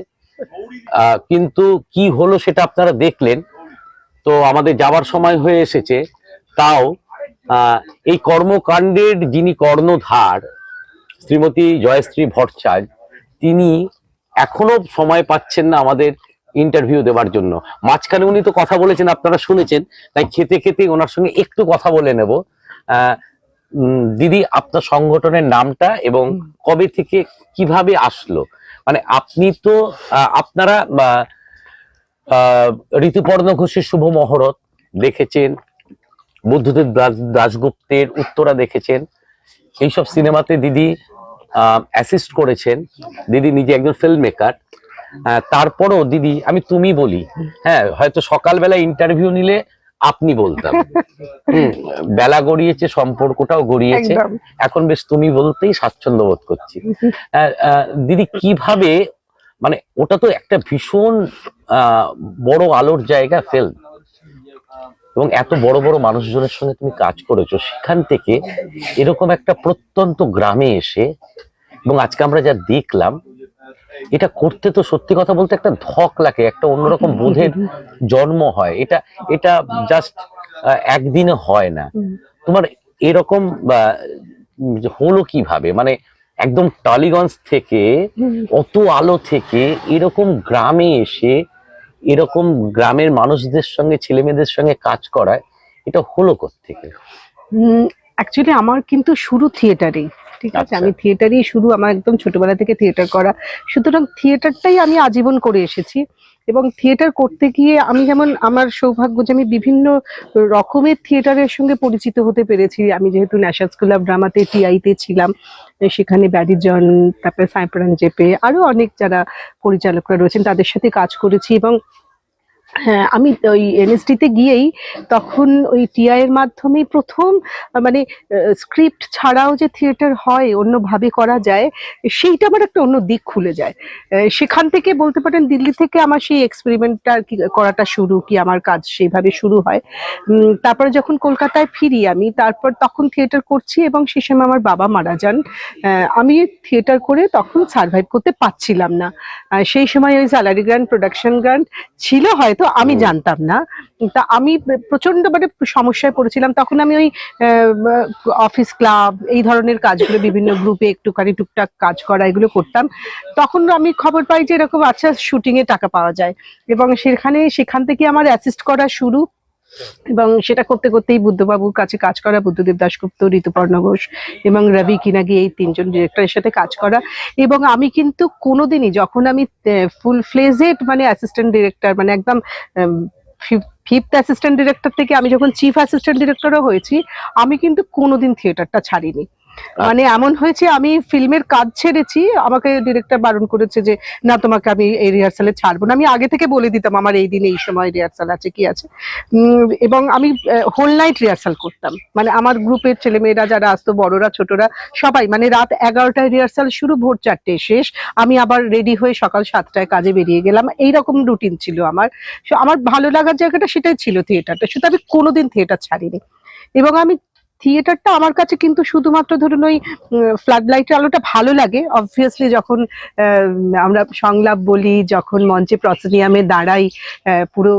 কিন্তু কি হলো সেটা আপনারা দেখলেন। তো আমাদের যাওয়ার সময় হয়ে এসেছে। তাও এই কর্মকাণ্ডের যিনি কর্ণধার, শ্রীমতী জয়শ্রী ভট্টাচার্য, তিনি এখনো সময় পাচ্ছেন না আমাদের ইন্টারভিউ দেওয়ার জন্য। মাঝখানে উনি তো কথা বলেছেন, আপনারা শুনেছেন, তাই খেতে খেতে ওনার সঙ্গে একটু কথা বলে নেব। দিদি, আপনার সংগঠনের নামটা এবং কবে থেকে কিভাবে আসলো? মানে আপনি তো আপনারা ঋতুপর্ণ ঘোষের শুভ মহরত দেখেছেন, বুদ্ধদেব দাশগুপ্তের উত্তরা দেখেছেন, এইসব সিনেমাতে দিদি অ্যাসিস্ট করেছেন। দিদি নিজে একজন ফিল্ম মেকার। তারপরও দিদি, আমি তুমি বলি, হ্যাঁ, হয়তো সকালবেলা ইন্টারভিউ নিলে আপনি বলতাম, বেলা গড়িয়েছে, সম্পর্কটাও গড়িয়েছে, এখন বেশ তুমি বলতেই স্বাচ্ছন্দ্য বোধ করছি। দিদি, কিভাবে, মানে ওটা তো একটা ভীষণ বড় আলোর জায়গা ফিল্ম, এবং এত বড় বড় মানুষজনের সঙ্গে তুমি কাজ করেছো, সেখান থেকে এরকম একটা প্রত্যন্ত গ্রামে এসে, এবং আজকে আমরা যা দেখলাম, এটা করতে তো সত্যি কথা বলতে একটা ধক লাগে, একটা অন্যরকম বোধের জন্ম হয়। এটা জাস্ট একদিনে হয় না। তোমার এরকম হলো কিভাবে? মানে একদম টালিগঞ্জ থেকে, অত আলো থেকে এরকম গ্রামে এসে এরকম গ্রামের মানুষদের সঙ্গে, ছেলে মেয়েদের সঙ্গে কাজ করায়, এটা হলো কোত্থেকে? অ্যাকচুয়ালি আমার কিন্তু শুরু থিয়েটারেই, ঠিক আছে, আচ্ছা। আমি থিয়েটারই শুরু, আমার একদম ছোটবেলা থেকে থিয়েটার করা, সুতরাং থিয়েটারটাই আমি আজীবন করে এসেছি। এবং থিয়েটার করতে গিয়ে আমি যেমন, আমার সৌভাগ্য যে আমি বিভিন্ন রকমের থিয়েটারের সঙ্গে পরিচিত হতে পেরেছি। আমি যেহেতু ন্যাশনাল স্কুল অফ ড্রামাতে টিআইতে ছিলাম, সেখানে ব্যারিজন, তারপরে সাইপ্রান জেপে, আরো অনেক যারা পরিচালকরা রয়েছেন তাদের সাথে কাজ করেছি। এবং হ্যাঁ, আমি ওই এনএসডিতে গিয়েই তখন ওই টিআই এর মাধ্যমেই প্রথম মানে স্ক্রিপ্ট ছাড়াও যে থিয়েটার হয়, অন্যভাবে করা যায়, সেইটা আমার একটা অন্য দিক খুলে যায়। সেখান থেকে বলতে পারেন দিল্লি থেকে আমার সেই এক্সপেরিমেন্টটা আর কি করাটা শুরু, কি আমার কাজ সেইভাবে শুরু হয়। তারপরে যখন কলকাতায় ফিরি আমি, তারপর তখন থিয়েটার করছি এবং সে সময় আমার বাবা মারা যান। আমি থিয়েটার করে তখন সার্ভাইভ করতে পারছিলাম না। সেই সময় ওই স্যালারি গ্র্যান্ট, প্রোডাকশন গ্র্যান্ট ছিল হয়তো, আমি জানতাম না। তা আমি প্রচন্ড মানে সমস্যায় পড়েছিলাম। তখন আমি ওই অফিস ক্লাব এই ধরনের কাজগুলো, বিভিন্ন গ্রুপে একটুখানি টুকটাক কাজ করা, এগুলো করতাম। তখন আমি খবর পাই যে এরকম আচ্ছা শুটিং এ টাকা পাওয়া যায়, এবং সেখান থেকে আমার অ্যাসিস্ট করা শুরু। এবং সেটা করতে করতেই বুদ্ধবাবুর কাছে কাজ করা, বুদ্ধদেব দাশগুপ্ত, ঋতুপর্ণ ঘোষ এবং রবি কিনাগি, এই তিনজন ডিরেক্টরের সাথে কাজ করা। এবং আমি কিন্তু কোনোদিনই, যখন আমি ফুল ফ্লেজেড মানে অ্যাসিস্ট্যান্ট ডিরেক্টর, মানে একদম ফিফথ অ্যাসিস্ট্যান্ট ডিরেক্টর থেকে আমি যখন চিফ অ্যাসিস্ট্যান্ট ডিরেক্টরও হয়েছি, আমি কিন্তু কোনোদিন থিয়েটারটা ছাড়িনি। মানে এমন হয়েছে, আমি ফিল্মের কাজ ছেড়েছি, আমাকে ডিরেক্টর বারণ করেছে যে না, তোমাকে আমি এই রিহার্সালে ছাড়বো না। আমি আগে থেকে বলে দিতাম আমার এই দিনে এই সময় রিহার্সাল আছে, কি আছে। এবং আমি হোল নাইট রিহার্সাল করতাম। মানে আমার গ্রুপের ছেলেমেয়েরা যারা আসতো, বড়রা ছোটরা সবাই, মানে রাত 11টায় রিহার্সাল শুরু, ভোর 4টে শেষ, আমি আবার রেডি হয়ে সকাল 7টায় কাজে বেরিয়ে গেলাম। এইরকম রুটিন ছিল আমার। আমার ভালো লাগার জায়গাটা সেটাই ছিল, থিয়েটারটা। শুধু আমি কোনোদিন থিয়েটার ছাড়িনি। এবং আমি থিয়েটারটা আমার কাছে কিন্তু শুধুমাত্র ধরুন ওই ফ্লাড লাইটের আলোটা ভালো লাগে অবভিয়াসলি, যখন আমরা সংলাপ বলি, যখন মঞ্চে প্রসিনিয়ামে দাঁড়াই, পুরো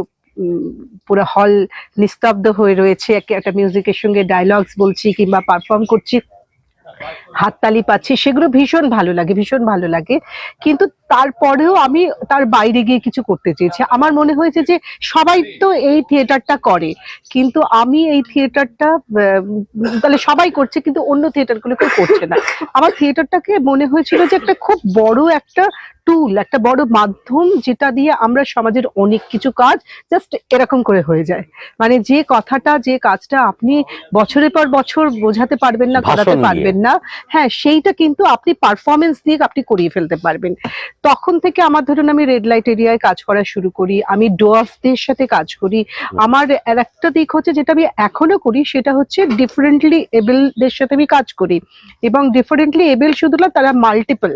পুরো হল নিস্তব্ধ হয়ে রয়েছে, একটা মিউজিকের সঙ্গে ডায়লগস বলছি কিংবা পারফর্ম করছি, হাততালি পাচ্ছি, সেগুলো ভীষণ ভালো লাগে, ভীষণ ভালো লাগে। কিন্তু তারপরেও আমি তার বাইরে গিয়ে কিছু করতে চেয়েছি। আমার মনে হয়েছে যে সবাই তো এই থিয়েটারটা করে, কিন্তু আমি এই থিয়েটারটা তাহলে সবাই করছে কিন্তু অন্য থিয়েটারগুলো কেউ করছে না। আমার থিয়েটারটাকে মনে হয়েছিল যে একটা খুব বড় একটা টুল, একটা বড় মাধ্যম, যেটা দিয়ে আমরা সমাজের অনেক কিছু কাজ জাস্ট এরকম করে হয়ে যায়। মানে যে কথাটা, যে কাজটা আপনি বছরের পর বছর বোঝাতে পারবেন না, করাতে পারবেন না, হ্যাঁ, সেইটা কিন্তু আপনি পারফরমেন্স দিয়ে আপনি করিয়ে ফেলতে পারবেন। তখন থেকে আমার, ধরুন আমি রেড লাইট এরিয়ায় কাজ করা শুরু করি, আমি ডোয়ার্ফদের সাথে কাজ করি। আমার আর একটা দিক হচ্ছে, যেটা আমি এখনো করি, সেটা হচ্ছে ডিফারেন্টলি এবেলদের সাথে আমি কাজ করি। এবং ডিফারেন্টলি এবেল শুধু না, তারা মাল্টিপল।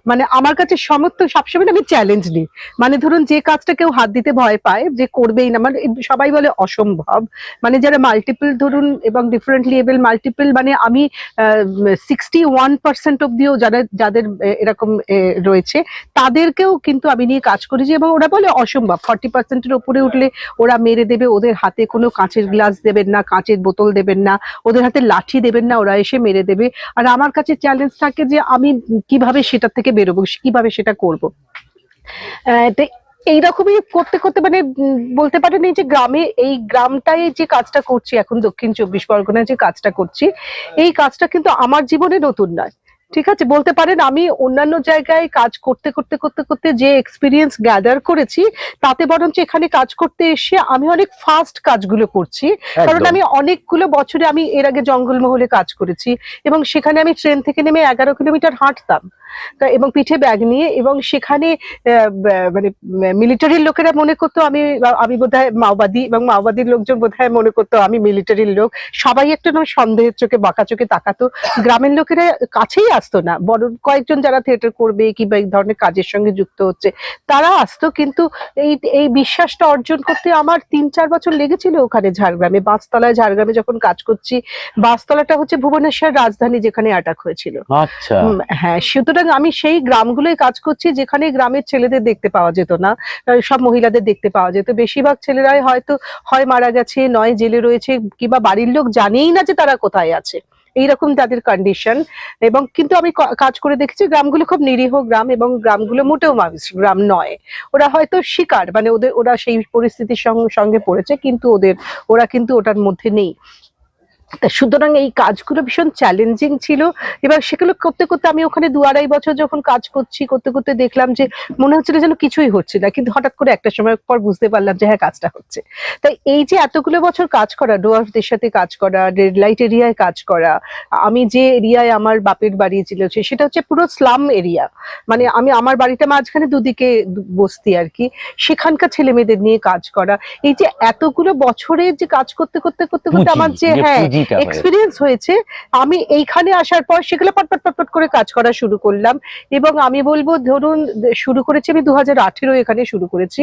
মানে আমার কাছে সবসময় আমি চ্যালেঞ্জ নিই। মানে ধরুন যে কাজটা কেউ হাত দিতে ভয় পায়, যে করবেই না, মানে সবাই বলে অসম্ভব, মানে যারা মাল্টিপল ধরুন এবং ডিফারেন্টলি এবেল মাল্টিপল, মানে আমি 61% অব্দিও যাদের এরকম রয়েছে, তাদেরকেও কিন্তু আমি নিয়ে কাজ করেছি। এবং ওরা বলে অসম্ভব, 40%-এর উপরে উঠলে ওরা মেরে দেবে, ওদের হাতে কোনো কাঁচের গ্লাস দেবেন না, কাঁচের বোতল দেবেন না, ওদের হাতে লাঠি দেবেন না, ওরা এসে মেরে দেবে। আর আমার কাছে চ্যালেঞ্জ থাকে যে আমি কিভাবে সেটা থেকে বেরোবো, কিভাবে সেটা করবো। এইরকমই করতে করতে, মানে বলতে পারেন এই যে এই গ্রামটাই যে কাজটা করছি এখন, দক্ষিণ 24 পরগনায় যে কাজটা করছি, এই কাজটা কিন্তু আমার জীবনে নতুন নয়। ঠিক আছে, বলতে পারেন আমি অন্যান্য জায়গায় কাজ করতে করতে করতে করতে যে এক্সপিরিয়েন্স গ্যাদার করেছি, তাতে বরঞ্চ এখানে কাজ করতে এসে আমি অনেক ফাস্ট কাজগুলো করছি। কারণ আমি অনেকগুলো বছরে, আমি এর আগে জঙ্গলমহলে কাজ করেছি, এবং সেখানে আমি ট্রেন থেকে নেমে 11 কিলোমিটার হাঁটতাম এবং পিঠে ব্যাগ নিয়ে। এবং সেখানে মানে মিলিটারির লোকেরা মনে করতো আমি বোধহয় মাওবাদী, এবং মাওবাদীর লোকজন বোধহয় মনে করতো আমি মিলিটারির লোক। সবাই একটা সন্দেহের চোখে, বাঁকা চোখে তাকাতো। গ্রামের লোকেরা কাছেই আসতো না, বড় কয়েকজন যারা থিয়েটার করবে কিংবা এই ধরনের কাজের সঙ্গে যুক্ত হচ্ছে, তারা আসতো। কিন্তু এই বিশ্বাসটা অর্জন করতে আমার 3-4 বছর লেগেছিল ওখানে ঝাড়গ্রামে, বাঁশতলায়, ঝাড়গ্রামে যখন কাজ করছি। বাঁশতলাটা হচ্ছে ভুবনেশ্বর রাজধানী, যেখানে অ্যাটাক হয়েছিল। আচ্ছা, হ্যাঁ, সুতরাং আমি সেই গ্রামগুলোই কাজ করছি, যেখানে গ্রামের ছেলেদের দেখতে পাওয়া যেত না, সব মহিলাদের দেখতে পাওয়া যেত। বেশিরভাগ ছেলেরাই হয়তো হয় মারা গেছে, নয় জেলে রয়েছে, কিংবা বাড়ির লোক জানেই না যে তারা কোথায় আছে। এইরকম তাদের কন্ডিশন। এবং কিন্তু আমি কাজ করে দেখেছি গ্রামগুলো খুব নিরীহ গ্রাম, এবং গ্রামগুলো মোটেও মানুষ গ্রাম নয়। ওরা হয়তো শিকার, মানে ওরা সেই পরিস্থিতির সঙ্গে পড়েছে, কিন্তু ওরা কিন্তু ওটার মধ্যে নেই। সুতরাং এই কাজগুলো ভীষণ চ্যালেঞ্জিং ছিল। এবার সেগুলো করতে করতে আমি ওখানে 2-2.5 বছর যখন কাজ করতে করতে দেখলাম যে মনে হচ্ছিল যেন কিছুই হচ্ছে না, কিন্তু হঠাৎ করে একটা সময় পর বুঝতে পারলাম যে হ্যাঁ, কাজটা হচ্ছে। তাই এই যে এতগুলো বছর কাজ করা, ডোয়ার্ফদের সাথে কাজ করা, রেড লাইট এরিয়ায় কাজ করা, আমি যে এরিয়ায় আমার বাপের বাড়ি ছিল সেটা হচ্ছে পুরো স্লাম এরিয়া, মানে আমার বাড়িটা মাঝখানে দুদিকে বস্তি আর কি, সেখানকার ছেলে মেয়েদের নিয়ে কাজ করা, এই যে এতগুলো বছরের যে কাজ করতে করতে করতে করতে আমার যে হ্যাঁ এক্সপিরিয়েন্স হয়েছে, আমি এইখানে আসার পর সেগুলো পট করে কাজ করা শুরু করলাম। এবং আমি বলবো ধরুন শুরু করেছি আমি 2018 এখানে শুরু করেছি।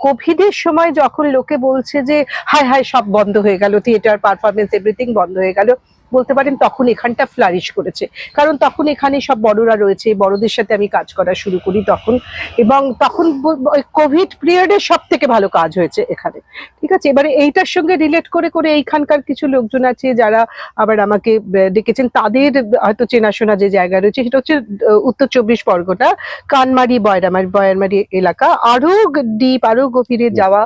কোভিডের সময় যখন লোকে বলছে যে হায় হায় সব বন্ধ হয়ে গেল, থিয়েটার পারফরমেন্স এভরিথিং বন্ধ হয়ে গেল, বলতে পারেন তখন এখানটা ফ্লারিশ করেছে, কারণ তখন এখানে সব বড়রা রয়েছে, বড়দের সাথে আমি কাজ করা শুরু করি তখন। এবং তখন কোভিড পিরিয়ডে সব থেকে ভালো কাজ হয়েছে এখানে, ঠিক আছে। এবারে এইটার সঙ্গে রিলেট করে করে এইখানকার কিছু লোকজন আছে যারা আবার আমাকে ডেকেছেন, তাদের হয়তো চেনাশোনা যে জায়গা রয়েছে সেটা হচ্ছে উত্তর 24 পরগনা, কানমারি বয়ারমারি এলাকা, আরো ডিপ আরো গভীরে যাওয়া,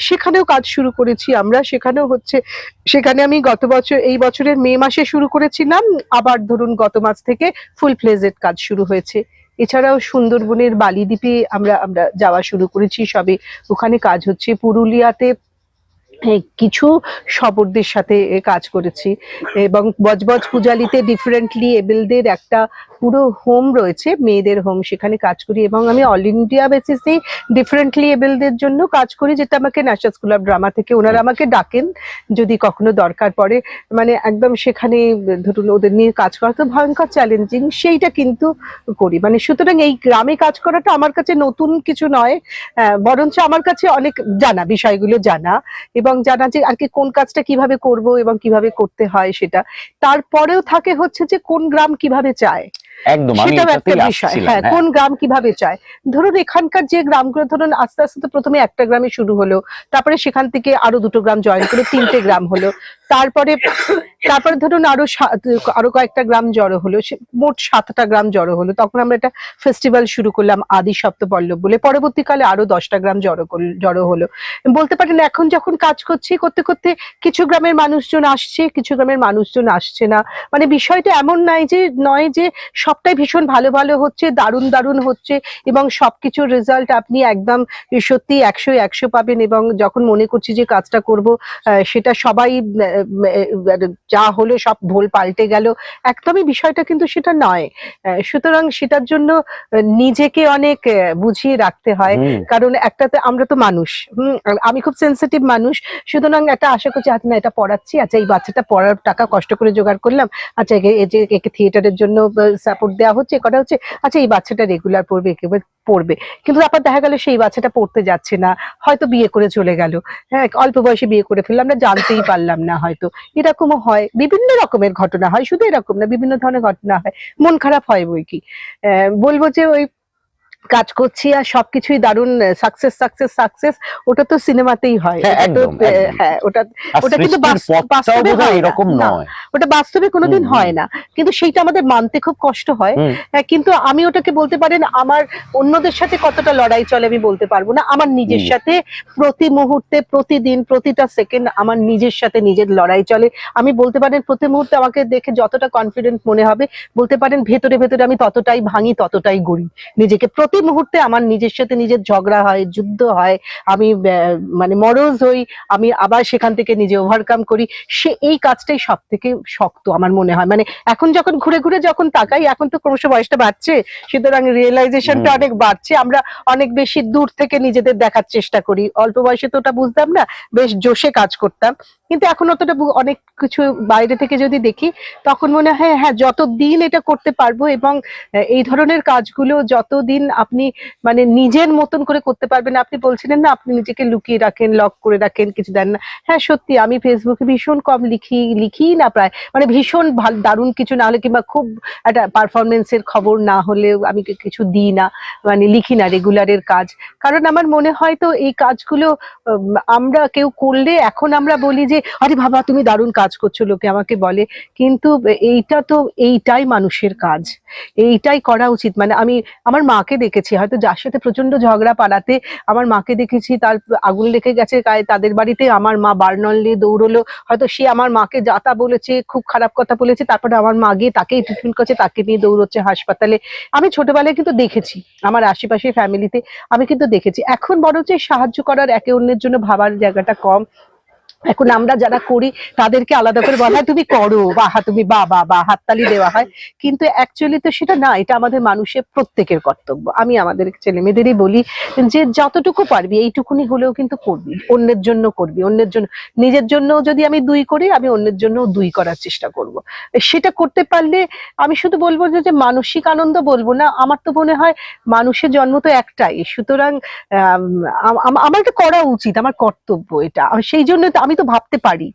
সেখানেও কাজ শুরু করেছি আমরা। সেখানে আমি এই বছরের মে মাসে শুরু করেছিলাম, আবার ধরুন গত মাস থেকে ফুল ফ্লেজেড কাজ শুরু হয়েছে। এছাড়াও সুন্দরবনের বালিদ্বীপে আমরা যাওয়া শুরু করেছি সবে, ওখানে কাজ হচ্ছে। পুরুলিয়াতে কিছু শবরদের সাথে কাজ করেছি, এবং বজবজ পূজালিতে ডিফারেন্টলি এবেলদের একটা পুরো হোম রয়েছে, মেয়েদের হোম, সেখানে কাজ করি। এবং আমি অল ইন্ডিয়া বেসিসে ডিফারেন্টলি এবেলদের জন্য কাজ করি, যেটা আমাকে ন্যাশনাল স্কুল অফ ড্রামা থেকে ওনারা আমাকে ডাকেন যদি কখনো দরকার পড়ে, মানে একদম সেখানে ধরুন ওদের নিয়ে কাজ করা তো ভয়ঙ্কর চ্যালেঞ্জিং, সেইটা কিন্তু করি। মানে সুতরাং এই গ্রামে কাজ করাটা আমার কাছে নতুন কিছু নয়, বরঞ্চ আমার কাছে অনেক জানা, বিষয়গুলো জানা, এবং জানা যে আর কি কোন কাজটা কিভাবে করব এবং কিভাবে করতে হয় সেটা। তারপরেও থাকে হচ্ছে যে কোন গ্রাম কিভাবে চায়, একদম সেটাও একটা বিষয়। হ্যাঁ, কোন গ্রাম কিভাবে চায়। ধরুন এখানকার যে গ্রামগুলো, ধরুন আস্তে আস্তে তো প্রথমে একটা গ্রামে শুরু হলো, তারপরে সেখান থেকে আরো 2টো গ্রাম জয়েন করে 3টে গ্রাম হলো, তারপরে ধরুন আরো কয়েকটা গ্রাম জড়ো হলো, মোট 7টা গ্রাম জড়ো হলো। তখন আমরা একটা ফেস্টিভ্যাল শুরু করলাম আদি সপ্তপল্লব বলে, পরবর্তীকালে আরো 10টা গ্রাম জড়ো হলো। বলতে পারেন এখন যখন কাজ করতে করতে কিছু গ্রামের মানুষজন আসছে, কিছু গ্রামের মানুষজন আসছে না, মানে বিষয়টা এমন নয় যে সবটাই ভীষণ ভালো ভালো হচ্ছে, দারুণ হচ্ছে, এবং সবকিছুর রেজাল্ট আপনি একদম সত্যি 100 পাবেন। এবং যখন মনে করছি যে কাজটা করব, সেটা সবাই যা হলো সব ভুল পাল্টে গেল, একদমই বিষয়টা কিন্তু সেটা নয়। সুতরাং সেটার জন্য নিজেকে অনেক বুঝিয়ে রাখতে হয়, কারণ একটাতে আমরা তো মানুষ, আমি খুব সেন্সিটিভ মানুষ, সুতরাং একটা আশা করছি না এটা পড়াচ্ছি, আচ্ছা এই বাচ্চাটা পড়ার টাকা কষ্ট করে জোগাড় করলাম, আচ্ছা একে থিয়েটারের জন্য সাপোর্ট দেওয়া হচ্ছে, করা হচ্ছে, আচ্ছা এই বাচ্চাটা রেগুলার পড়বে, কিন্তু তারপর দেখা গেল সেই বাচ্চাটা পড়তে যাচ্ছে না, হয়তো বিয়ে করে চলে গেল, হ্যাঁ অল্প বয়সে বিয়ে করে ফেললাম, আমরা জানতেই পারলাম না, হয়তো এরকমও হয়, বিভিন্ন রকমের ঘটনা হয়, শুধু এরকম না বিভিন্ন ধরনের ঘটনা হয়, মন খারাপ হয় বই কি। বলবো যে ওই কাজ করছি আর সবকিছুই দারুণ সাকসেস, ওটা তো সিনেমাতেই হয়, হ্যাঁ ওটা কিন্তু বাস্তবে এরকম নয়, ওটা বাস্তবে কোনোদিন হয় না, কিন্তু সেইটা আমাদের মানতে খুব কষ্ট হয়। কিন্তু আমি ওটাকে বলতে পারেন আমার অন্যদের সাথে কতটা লড়াই চলে আমি বলতে পারবো না, আমার নিজের সাথে প্রতি মুহূর্তে, প্রতিদিন, প্রতিটা সেকেন্ড আমার নিজের সাথে নিজের লড়াই চলে। আমি বলতে পারেন প্রতি মুহূর্তে আমাকে দেখে যতটা কনফিডেন্ট মনে হবে, বলতে পারেন ভেতরে আমি ততটাই ভাঙি, ততটাই গড়ি নিজেকে। প্রতি মুহূর্তে আমার নিজের সাথে নিজের ঝগড়া হয়, যুদ্ধ হয়, আমি মানে মরজ হই, আমি আবার সেখান থেকে নিজে ওভারকাম করি। এই কাজটাই সব থেকে শক্ত আমার মনে হয়। মানে এখন যখন ঘুরে যখন তাকাই, এখন তো ক্রমশ বয়সটা বাড়ছে, সুতরাং রিয়েলাইজেশনটা অনেক বাড়ছে, আমরা অনেক বেশি দূর থেকে নিজেদের দেখার চেষ্টা করি। অল্প বয়সে তো ওটা বুঝতাম না, বেশ জোশে কাজ করতাম, কিন্তু এখন অতটা অনেক কিছু বাইরে থেকে যদি দেখি, তখন মনে হয় হ্যাঁ যতদিন এটা করতে পারবো এবং এই ধরনের কাজগুলো যতদিন আপনি মানে নিজের মতন করে করতে পারবেন না। আপনি বলছিলেন না আপনি নিজেকে লুকিয়ে রাখেন, লক করে রাখেন, কিছু দেন না। হ্যাঁ সত্যি আমি ফেসবুকে ভীষণ কম লিখি না প্রায়, মানে ভীষণ ভালো দারুণ কিছু না হলে কিংবা খুব একটা পারফরমেন্সের খবর না হলে আমি কিছু দিই না, মানে লিখি না রেগুলারের কাজ। কারণ আমার মনে হয় তো এই কাজগুলো আমরা কেউ করলে এখন আমরা বলি যে আরে বাবা তুমি দারুণ কাজ করছো, লোকে আমাকে বলে, কিন্তু এইটাই মানুষের কাজ, এইটাই করা উচিত। মানে আমি আমার মাকে দেখেছি, হয়তো যার সাথে প্রচন্ড ঝগড়া পাড়াতে আমার মাকে দেখেছি, তার আগুন লেগে গেছে গায়ে, তাদের বাড়িতে আমার মা বার্নল নিয়ে দৌড়লো, হয়তো সে আমার মাকে যাতা বলেছে, খুব খারাপ কথা বলেছে, তারপরে আমার মা গিয়ে তাকেই ট্রিটমেন্ট করছে, তাকে নিয়ে দৌড়চ্ছে হাসপাতালে। আমি ছোটবেলায় কিন্তু দেখেছি আমার আশেপাশে ফ্যামিলিতে, আমি কিন্তু দেখেছি। এখন বরঞ্চ সাহায্য করার, একে অন্যের জন্য ভাবার জায়গাটা কম। এখন আমরা যারা করি তাদেরকে আলাদা করে বলা হয় তুমি করো, বা তুমি বা হাততালি দেওয়া হয়, কিন্তু অ্যাকচুয়ালি তো সেটা না, এটা আমাদের মানুষের প্রত্যেকের কর্তব্য। আমি আমাদের ছেলে মেয়েদেরই বলি যে যতটুকু পারবি এইটুকুনি হলেও কিন্তু করবি, অন্যের জন্য করবি, অন্যের জন্য, নিজের জন্য যদি আমি 2 করি, আমি অন্যের জন্য 2 করার চেষ্টা করব। সেটা করতে পারলে আমি শুধু বলবো যে মানসিক আনন্দ বলবো না, আমার তো মনে হয় মানুষের জন্ম তো একটাই, সুতরাং আমার এটা করা উচিত, আমার কর্তব্য এটা। সেই জন্য তো আমি তো ভাবতে পারি,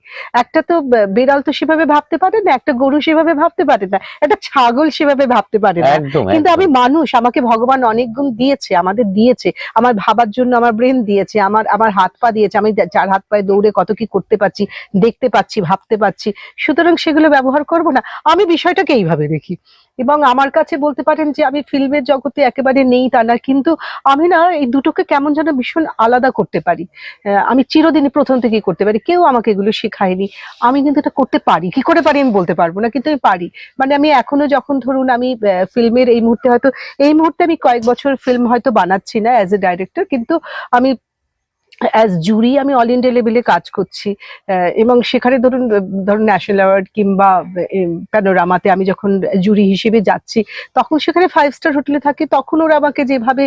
একটা তো বেড়াল তো সেভাবে ভাবতে পারে না, একটা গরু সেভাবে ভাবতে পারে না, একটা ছাগল সেভাবে ভাবতে পারে না, কিন্তু আমি মানুষ, আমাকে ভগবান অনেক গুণ দিয়েছে, আমাদের দিয়েছে, আমার ভাবার জন্য আমার ব্রেন দিয়েছে, আমার হাত পা দিয়েছে, আমি যার হাত পায়ে দৌড়ে কত কি করতে পারছি, দেখতে পাচ্ছি, ভাবতে পারছি, সুতরাং সেগুলো ব্যবহার করব না। আমি বিষয়টাকে এইভাবে দেখি। এবং আমার কাছে বলতে পারেন যে আমি ফিল্মের জগতে একেবারে নেই তা না, কিন্তু আমি না এই দুটোকে কেমন যেন ভীষণ আলাদা করতে পারি। আমি চিরদিনই প্রথম থেকেই করতে পারি, কেউ আমাকে এগুলো শেখায়নি, আমি কিন্তু এটা করতে পারি। কি করে পারি আমি বলতে পারবো না, কিন্তু আমি পারি। মানে আমি এখনো যখন ধরুন আমি ফিল্মের এই মুহূর্তে আমি কয়েক বছর ফিল্ম হয়তো বানাচ্ছি না অ্যাজ এ ডাইরেক্টর, কিন্তু আমি অ্যাজ জুরি আমি অল ইন্ডিয়া লেভেলে কাজ করছি, এবং সেখানে ধরুন ন্যাশনাল অ্যাওয়ার্ড কিংবা প্যানোরামাতে আমি যখন জুরি হিসেবে যাচ্ছি, তখন সেখানে 5 স্টার হোটেলে থাকি, তখন ওরা আমাকে যেভাবে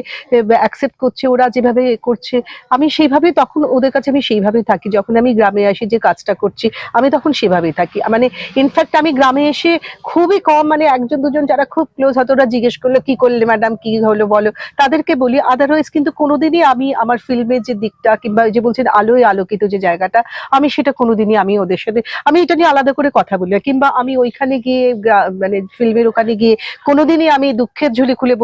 অ্যাকসেপ্ট করছে, ওরা যেভাবে করছে, আমি সেইভাবেই তখন ওদের কাছে আমি সেইভাবেই থাকি। যখন আমি গ্রামে আসি যে কাজটা করছি, আমি তখন সেভাবেই থাকি। মানে ইনফ্যাক্ট আমি গ্রামে এসে খুবই কম, মানে 1-2 জন যারা খুব ক্লোজ হয়তো, ওরা জিজ্ঞেস করলো কি করলে ম্যাডাম, কি হলো বলো, তাদেরকে বলি। আদারওয়াইজ কিন্তু কোনোদিনই আমি আমার ফিল্মের যে দিকটা কিংবা যে বলছেন আলোয় আলোকিত যে জায়গাটা, আমি সেটা কোনোদিনই আমি ওদের সাথে আমি এটা নিয়ে আলাদা করে কথা বলি, কিংবা আমি ওইখানে গিয়ে মানে ফিল্মের ওখানে গিয়ে কোনোদিনই আমি দুঃখের ঝুলি খুলে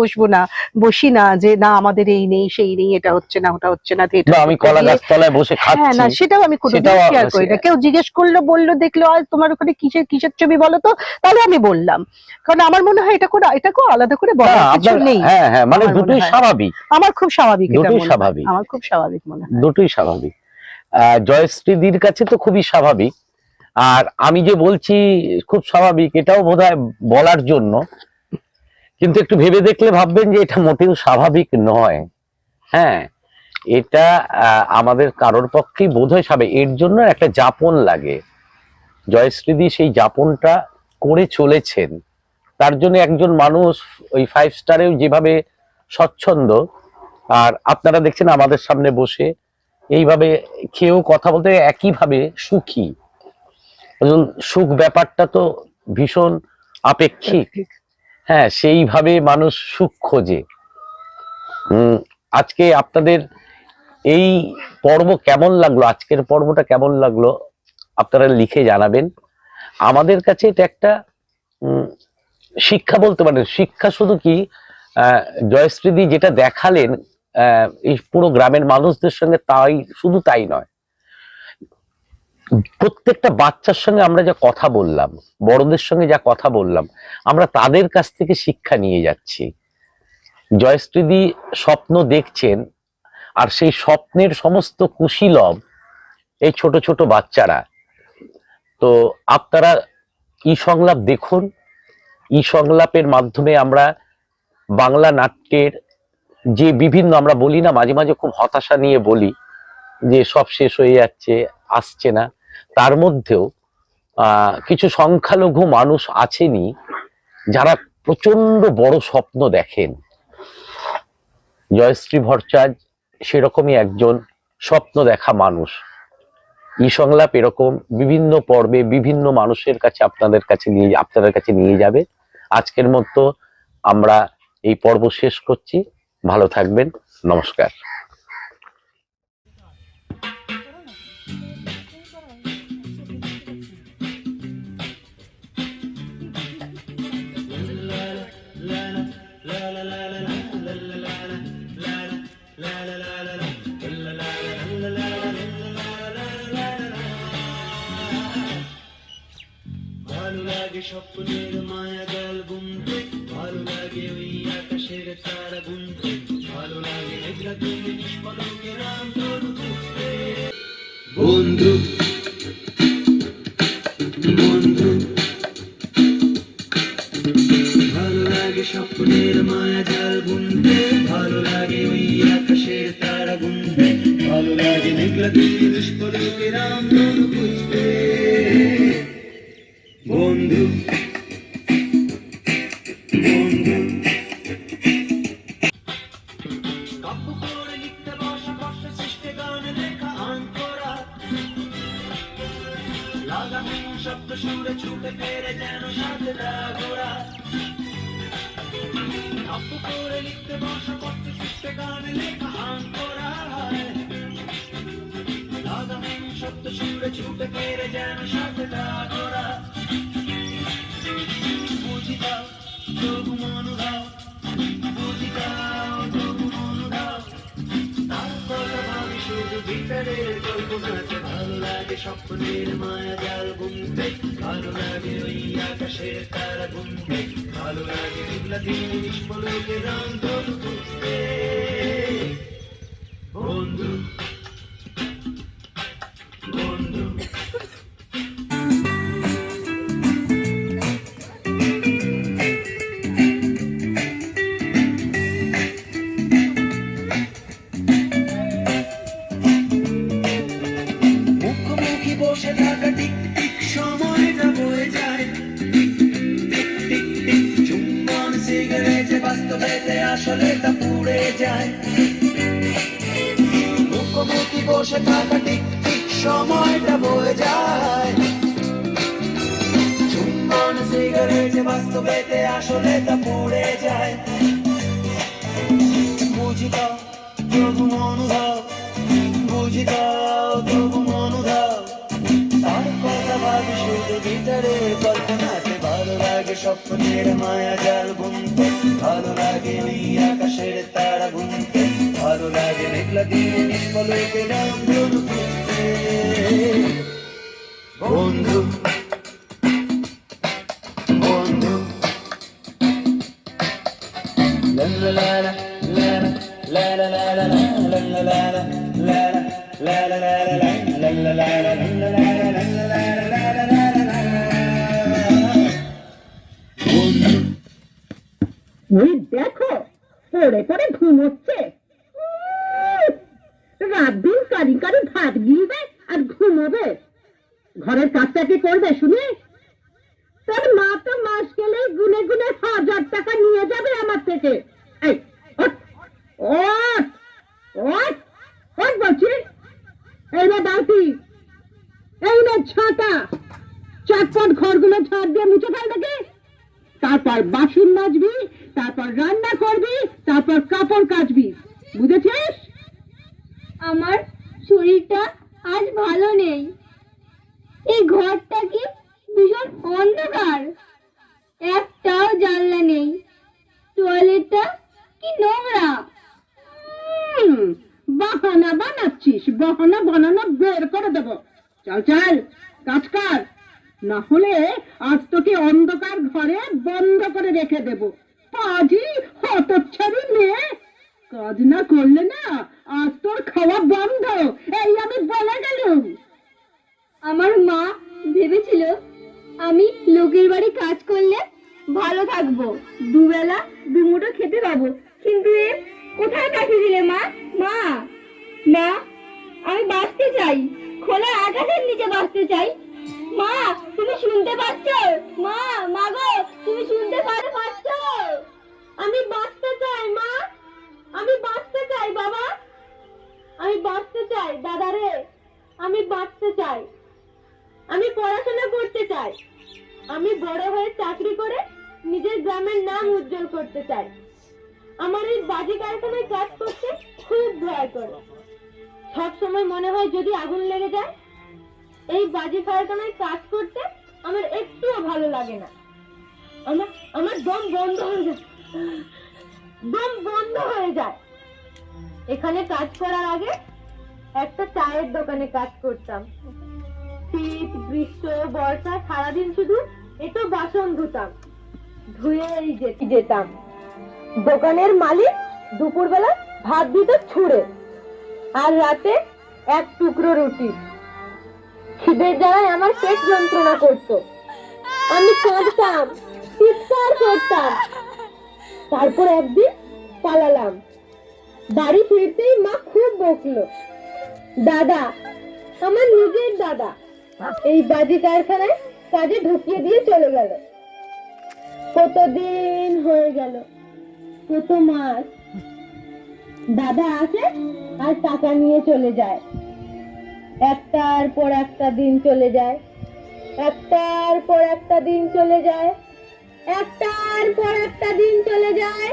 বসি না যে না আমাদের এই নেই সেই নেই, এটা হচ্ছে না ওটা হচ্ছে না, আমি কলা গাছ তলায় বসে হ্যাঁ না, খাচ্ছি, সেটাও আমি কোনোদিন শেয়ার করি না। কেউ জিজ্ঞেস করলো, বললো, দেখলো আজ তোমার ওখানে কিসের ছবি বলো তো, তাহলে আমি বললাম, কারণ আমার মনে হয় এটাকেও আলাদা করে বলার কিছু নেই। হ্যাঁ হ্যাঁ, মানে দুটোই স্বাভাবিক, আমার খুব স্বাভাবিক, দুটোই স্বাভাবিক, আমার খুব স্বাভাবিক মনে হয়, দুটোই স্বাভাবিক। জয়শ্রীদির কাছে তো খুবই স্বাভাবিক, আর আমি যে বলছি খুব স্বাভাবিক, এটাও বোধহয় বলার জন্য, কিন্তু একটু ভেবে দেখলে ভাববেন যে এটা মোটেও স্বাভাবিক নয়। হ্যাঁ, এটা আমাদের কারোর পক্ষেই বোধহয় স্বাভাবিক, এর জন্য একটা যাপন লাগে। জয়শ্রীদি সেই যাপনটা করে চলেছেন, তার জন্য একজন মানুষ ওই 5 স্টারেও যেভাবে স্বচ্ছন্দ, আর আপনারা দেখছেন আমাদের সামনে বসে এইভাবে খেয়েও কথা বলতে একইভাবে সুখী। সুখ ব্যাপারটা তো ভীষণ আপেক্ষিক। হ্যাঁ, সেইভাবে মানুষ সুখ খোঁজে। আজকে আপনাদের এই পর্ব কেমন লাগলো, আজকের পর্বটা কেমন লাগলো আপনারা লিখে জানাবেন। আমাদের কাছে এটা একটা শিক্ষা বলতে পারেন। শিক্ষা শুধু কি, জয়শ্রীদি যেটা দেখালেন এই পুরো গ্রামের মানুষদের সঙ্গে, শুধু তাই নয়, প্রত্যেকটা বাচ্চার সঙ্গে আমরা যা কথা বললাম, বড়দের সঙ্গে যা কথা বললাম, আমরা তাদের কাছ থেকে শিক্ষা নিয়ে যাচ্ছি। জয়শ্রীদি স্বপ্ন দেখছেন, আর সেই স্বপ্নের সমস্ত কুশীলব এই ছোট ছোট বাচ্চারা। তো আপনারা সংলাপ দেখুন, সংলাপের মাধ্যমে আমরা বাংলা নাট্যের যে বিভিন্ন, আমরা বলি না মাঝে মাঝে খুব হতাশা নিয়ে বলি যে সব শেষ হয়ে যাচ্ছে, আসছে না, তার মধ্যেও কিছু সংখ্যালঘু মানুষ আছেনই যারা প্রচন্ড বড় স্বপ্ন দেখেন। জয়শ্রী ভট্টাচার্য সেরকমই একজন স্বপ্ন দেখা মানুষ। সংলাপ এরকম বিভিন্ন পর্বে বিভিন্ন মানুষের কাছে আপনাদের কাছে নিয়ে যাবে। আজকের মতো আমরা এই পর্ব শেষ করছি। ভালো থাকবেন, নমস্কার। ভালো লাগে স্বপ্নের মায়া জাল বুনতে, ভালো লাগে ওই আকাশের তারা গুনতে, ভালো লাগে মেঘলা দিনে নিষ্পলকে রাম তরু খুঁজতে। বন্ধু বন্ধু ভালো লাগে স্বপ্নের মায়া জাল বুনতে, ভালো লাগে ওই আকাশের তারা গুনতে, ভালো লাগে মেঘলা দিনে নিষ্পলকে রাম তরু খুঁজতে। বন্ধু বন্ধু কাব্য করে লিখতে বসা কষ্ট সৃষ্টি গানে লেখা আন করা, লাগামী শব্দ সুরে ছুটে ফেরে যেন সাথে ঘোরা। কাব্য করে লিখতে বসা কষ্ট সৃষ্টি গানে লেখা আন করা, লাগামী শব্দ সুরে ছুটে ফেরে যেন সাথে ঘোরা। বুঝি দাও তবু মনোভাব, বুঝি দাও তবু মনোভাব, তার কথা ভাবি শুধু ভিতরের কল্পনাতে। ভালো লাগে স্বপ্নের মায়া জাল বুনতে, ভালো লাগে ওই আকাশের তারা গুনতে, ভালো লাগে মেঘলা দিনে নিষ্পলকে রাম তরু খুঁজতে। বন্ধু বন্ধু মুখোমুখি বসে থাকা টিক টিক সময়টা বয়ে যায়, টিক টিক টিক চুম্বন সিগারেটে বাস্তবেতে আসলে তা পুড়ে যায়। মুখোমুখি বসে থাকা টিক টিক সময়টা বয়ে যায়, চুম্বন সিগারেটে বাস্তবেতে আসলে তা পুড়ে যায়। বুঝি দাও তবু মনোভাব, বুঝি দাও তবু মনোভাব, তার কথা ভাবি শুধু ভিতরে কল্পনাতে। ভালো লাগে স্বপ্নের মায়া জাল বুনতে, ভালো লাগে ওই আকাশের তারা গুনতে, ভালো লাগে মেঘলা দিনে নিষ্পলকে রাম তরু খুঁজতে। বন্ধু বন্ধু লা লা লা লা লা লা লা লা লা লা লা লা ওই দেখো পড়ে পড়ে ঘুমোচ্ছে, রাত দিন কারি কারি ভাত গিলবে আর ঘুমোবে। ঘরের কাজটা কি করবে শুনে? তোর মা তো মাস গেলেই গুনে গুনে 1000 টাকা নিয়ে যাবে আমার থেকে। এই ওঠ ওঠ ওঠ ওঠ বলছি। এই রে বালতি, এই রে ছাতা, চটপট ঘরগুলো ঝাড় দিয়ে মুছে ফেল দেখে। তারপর বাসন মাজবি, তারপর রান্না করবি, তারপর কাপড় কাচবি, বুঝেছিস? আমার শরীরটা আজ ভালো নেই, এই ঘরটা কি ভীষণ অন্ধকার, একটাও জানলা নেই, টয়লেটটা কি নোংরা। বাহানা বানাচ্ছিস, বাহানা বানানো বের করে দেবো। চল চল কাজ কর, না হলে আজ তোকে অন্ধকার ঘরে বন্ধ করে রেখে দেবো। পাজি হতচ্ছাড়ি মেয়ে, কাজ না করলে না আজ তোর খাওয়া বন্ধ, এই আমি বলে গেলুম। আমার মা ভেবেছিল আমি লোকের বাড়ি কাজ করলে ভালো থাকবো, দুবেলা দুমুঠো খেতে পাবো, কিন্তু এ কোথায় পাঠিয়ে দিলে মা? মা মা আমি বাঁচতে চাই, খোলা আকাশের নিচে বাঁচতে চাই। মা তুমি শুনতে পাচ্ছ? মা মা গো তুমি শুনতে পাচ্ছ? আমি বাঁচতে চাই মা, আমি বাঁচতে চাই বাবা, আমি বাঁচতে চাই দাদা রে, আমি বাঁচতে চাই, আমি পড়াশোনা করতে চাই, আমি বড় হয়ে চাকরি করে নিজের গ্রামের নাম উজ্জ্বল করতে চাই। আমার এই বাজি কারখানায় কাজ করতে খুব ভয় করে। সব সময় মনে হয় যদি আগুন লেগে যায়। এই বাজি কারখানায় কাজ করতে আমার একটুও ভালো লাগে না। আমার দম বন্ধ হয়ে যায়, দম বন্ধ হয়ে যায়। এখানে কাজ করার আগে একটা চায়ের দোকানে কাজ করতাম। শীত, গ্রীষ্ম, বর্ষা সারাদিন শুধু এতো বাসন ধুতাম, ধুয়েই যেতাম। দোকানের মালিক দুপুরবেলা ভাত দিত ছুঁড়ে, আর রাতে এক টুকরো রুটি। খিদের জ্বালায় আমার পেট যন্ত্রণা করতো, আমি কাঁদতাম, চিৎকার করতাম। তারপর একদিন পালালাম। বাড়ি ফিরতেই মা খুব বকলো। দাদা, আমার নিজের দাদা, এই বাজি কারখানায় কাজে ঢুকিয়ে দিয়ে চলে গেল। কতদিন হয়ে গেল, কত মাস। দাদা আসে আর টাকা নিয়ে চলে যায়। একটার পর একটা দিন চলে যায়, একটার পর একটা দিন চলে যায়, একটার পর একটা দিন চলে যায়।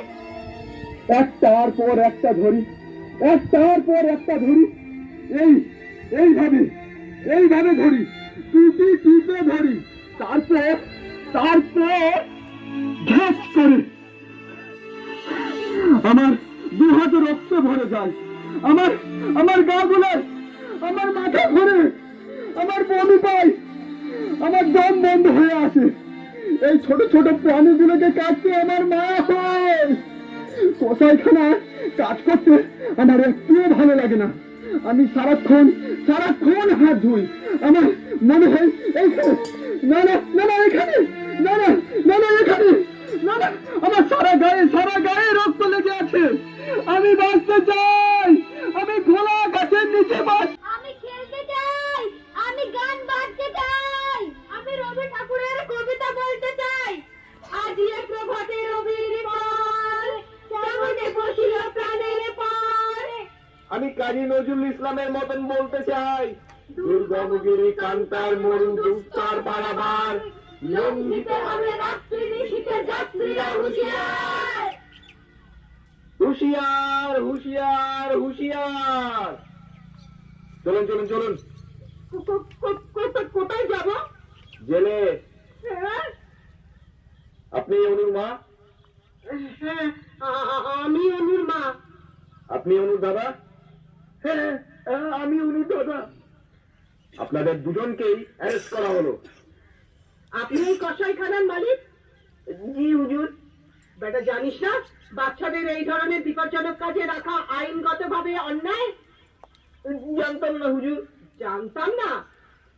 একটার পর একটা ধরি, একটার পর একটা ধরি, এইভাবে এইভাবে ধরি, টিপে ধরি। তারপর ঘ্যাস করে আমার দু হাতে রক্ত ভরে যায়। আমার গা গোলায়, আমার মাথা ঘুরে, আমার বমি পায়, আমার দম বন্ধ হয়ে আসে। এই ছোট ছোট প্রাণীগুলোকে কাটতে আমার মায়া হয়। কসাইখানায় কাজ করতে আমার একটুও ভালো লাগে না। আমি সারাক্ষণ হাত ধুই। আমার মনে হয় এইখানে, না না না না এখানে, না না না না এখানে, না না, আমার সারা গায়ে রক্ত লেগে আছে। আমি বাঁচতে চাই, আমি খোলা গাছের নিচে বাঁচ। আমি খেলতে চাই, আমি গান বাজতে চাই, আমি রবি ঠাকুরের কবিতা বলতে চাই। আজিয়ে প্রভাতে রবির পর, চাঁদে বসিল প্রাণের পর। আমি কাজী নজরুল ইসলামের মতন বলতে চাই, দুর্গমগিরি কান্তার মরুন দুস্তার বারাবার, লঙ্ঘিতে হবে রাত্রি নিশীথে যাত্রীরা হুঁশিয়ার। হুঁশিয়ার হুঁশিয়ার হুঁশিয়ার। চলুন চলুন চলুন। কোথায় যাব? জেলে। আপনি অনুর মা? হ্যাঁ, আমি অনুর মা। আপনি অনুর দাদা? হ্যাঁ, আমি অনুর দাদা। আপনাদের দুজনকেই অ্যারেস্ট করা হলো। আপনি এই কসাইখানার মালিক? জি হুজুর। বেটা জানিস না বাচ্চাদের এই ধরনের বিপজ্জনক কাজে রাখা আইনগতভাবে অন্যায়? জানতাম না হুজুর। জানতাম না?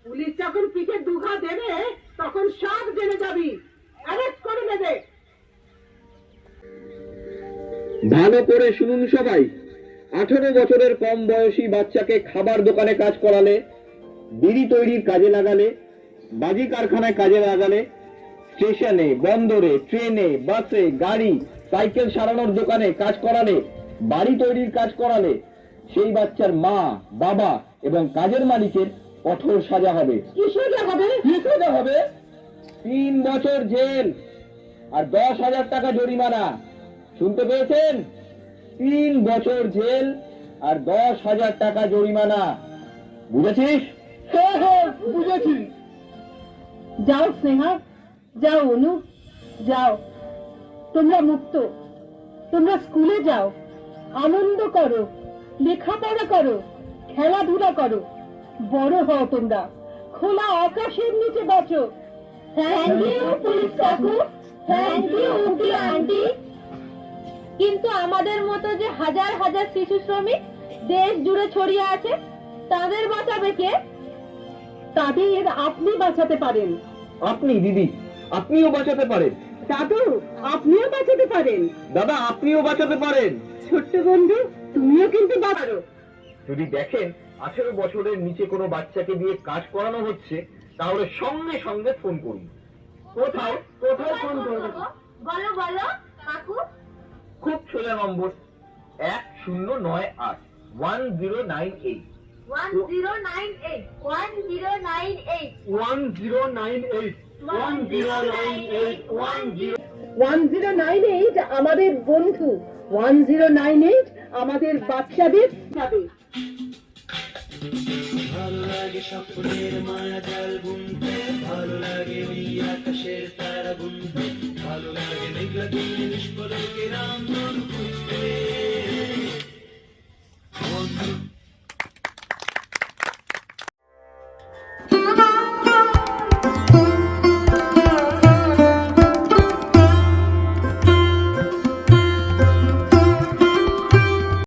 পুলিশ যখন পিঠে দুঘা দেবে তখন সব জেনে যাবি, অ্যারেস্ট করে নেবে। ভালো করে শুনুন সবাই। 18 বছরের কম বয়সী বাচ্চাকে খাবার দোকানে কাজ করালে, বিড়ি তৈরির কাজে লাগালে, বাজি কারখানায় কাজে লাগালে, স্টেশনে, বন্দরে, ট্রেনে, বাসে, গাড়ি, সাইকেল সারানোর দোকানে কাজ করালে, বাড়ি তৈরির কাজ করালে, সেই বাচ্চার মা, বাবা এবং কাজের মালিকের কঠোর সাজা হবে। কি সোজা হবে? কি সাজা হবে? 3 বছর জেল আর 10,000 টাকা জরিমানা। শুনতে পেয়েছেন? 3 বছর জেল আর 10,000 টাকা জরিমানা। বুঝেছিস? হ্যাঁ হ্যাঁ বুঝেছি। যাও স্নেহা, যাও অনু, যাও। তোমরা মুক্ত, তোমরা স্কুলে যাও, আনন্দ করো, লেখাপড়া করো, খেলাধুলা করো, বড় হও তোমরা, খোলা আকাশের নিচে বাঁচো। থ্যাংক ইউ পুলিশ কাকু, থ্যাংক ইউ আন্টি আন্টি। কিন্তু আমাদের মতো যে হাজার হাজার শিশু শ্রমিক দেশ জুড়ে ছড়িয়ে আছে, তাদের বাঁচাবে কে? তাদের আপনি বাঁচাতে পারেন। আপনি দিদি, আপনিও বাঁচাতে পারেন। দাদু, আপনিও বাঁচাতে পারেন। দাদা, আপনিও বাঁচাতে পারেন। ছোট্ট বন্ধু, তুমিও কিন্তু বাঁচারো। যদি দেখেন 18 বছরের নিচে কোনো বাচ্চাকে দিয়ে কাজ করানো হচ্ছে, তাহলে সঙ্গে সঙ্গে ফোন করুন। কোথায় কোথায় ফোন করবেন? বলো বলো কাকু। খুব সোজা নম্বর 1098 1098 1098 1098 1098 1098 1098 আমাদের বন্ধু, 1098 আমাদের বাচ্চাদের যাবে। ভালো লাগে স্বপ্নের মায়া জাল বুনতে, ভালো লাগে ওই আকাশের তারা গুনতে, ভালো লাগে মেঘলা দিনে নিষ্পলকে রাম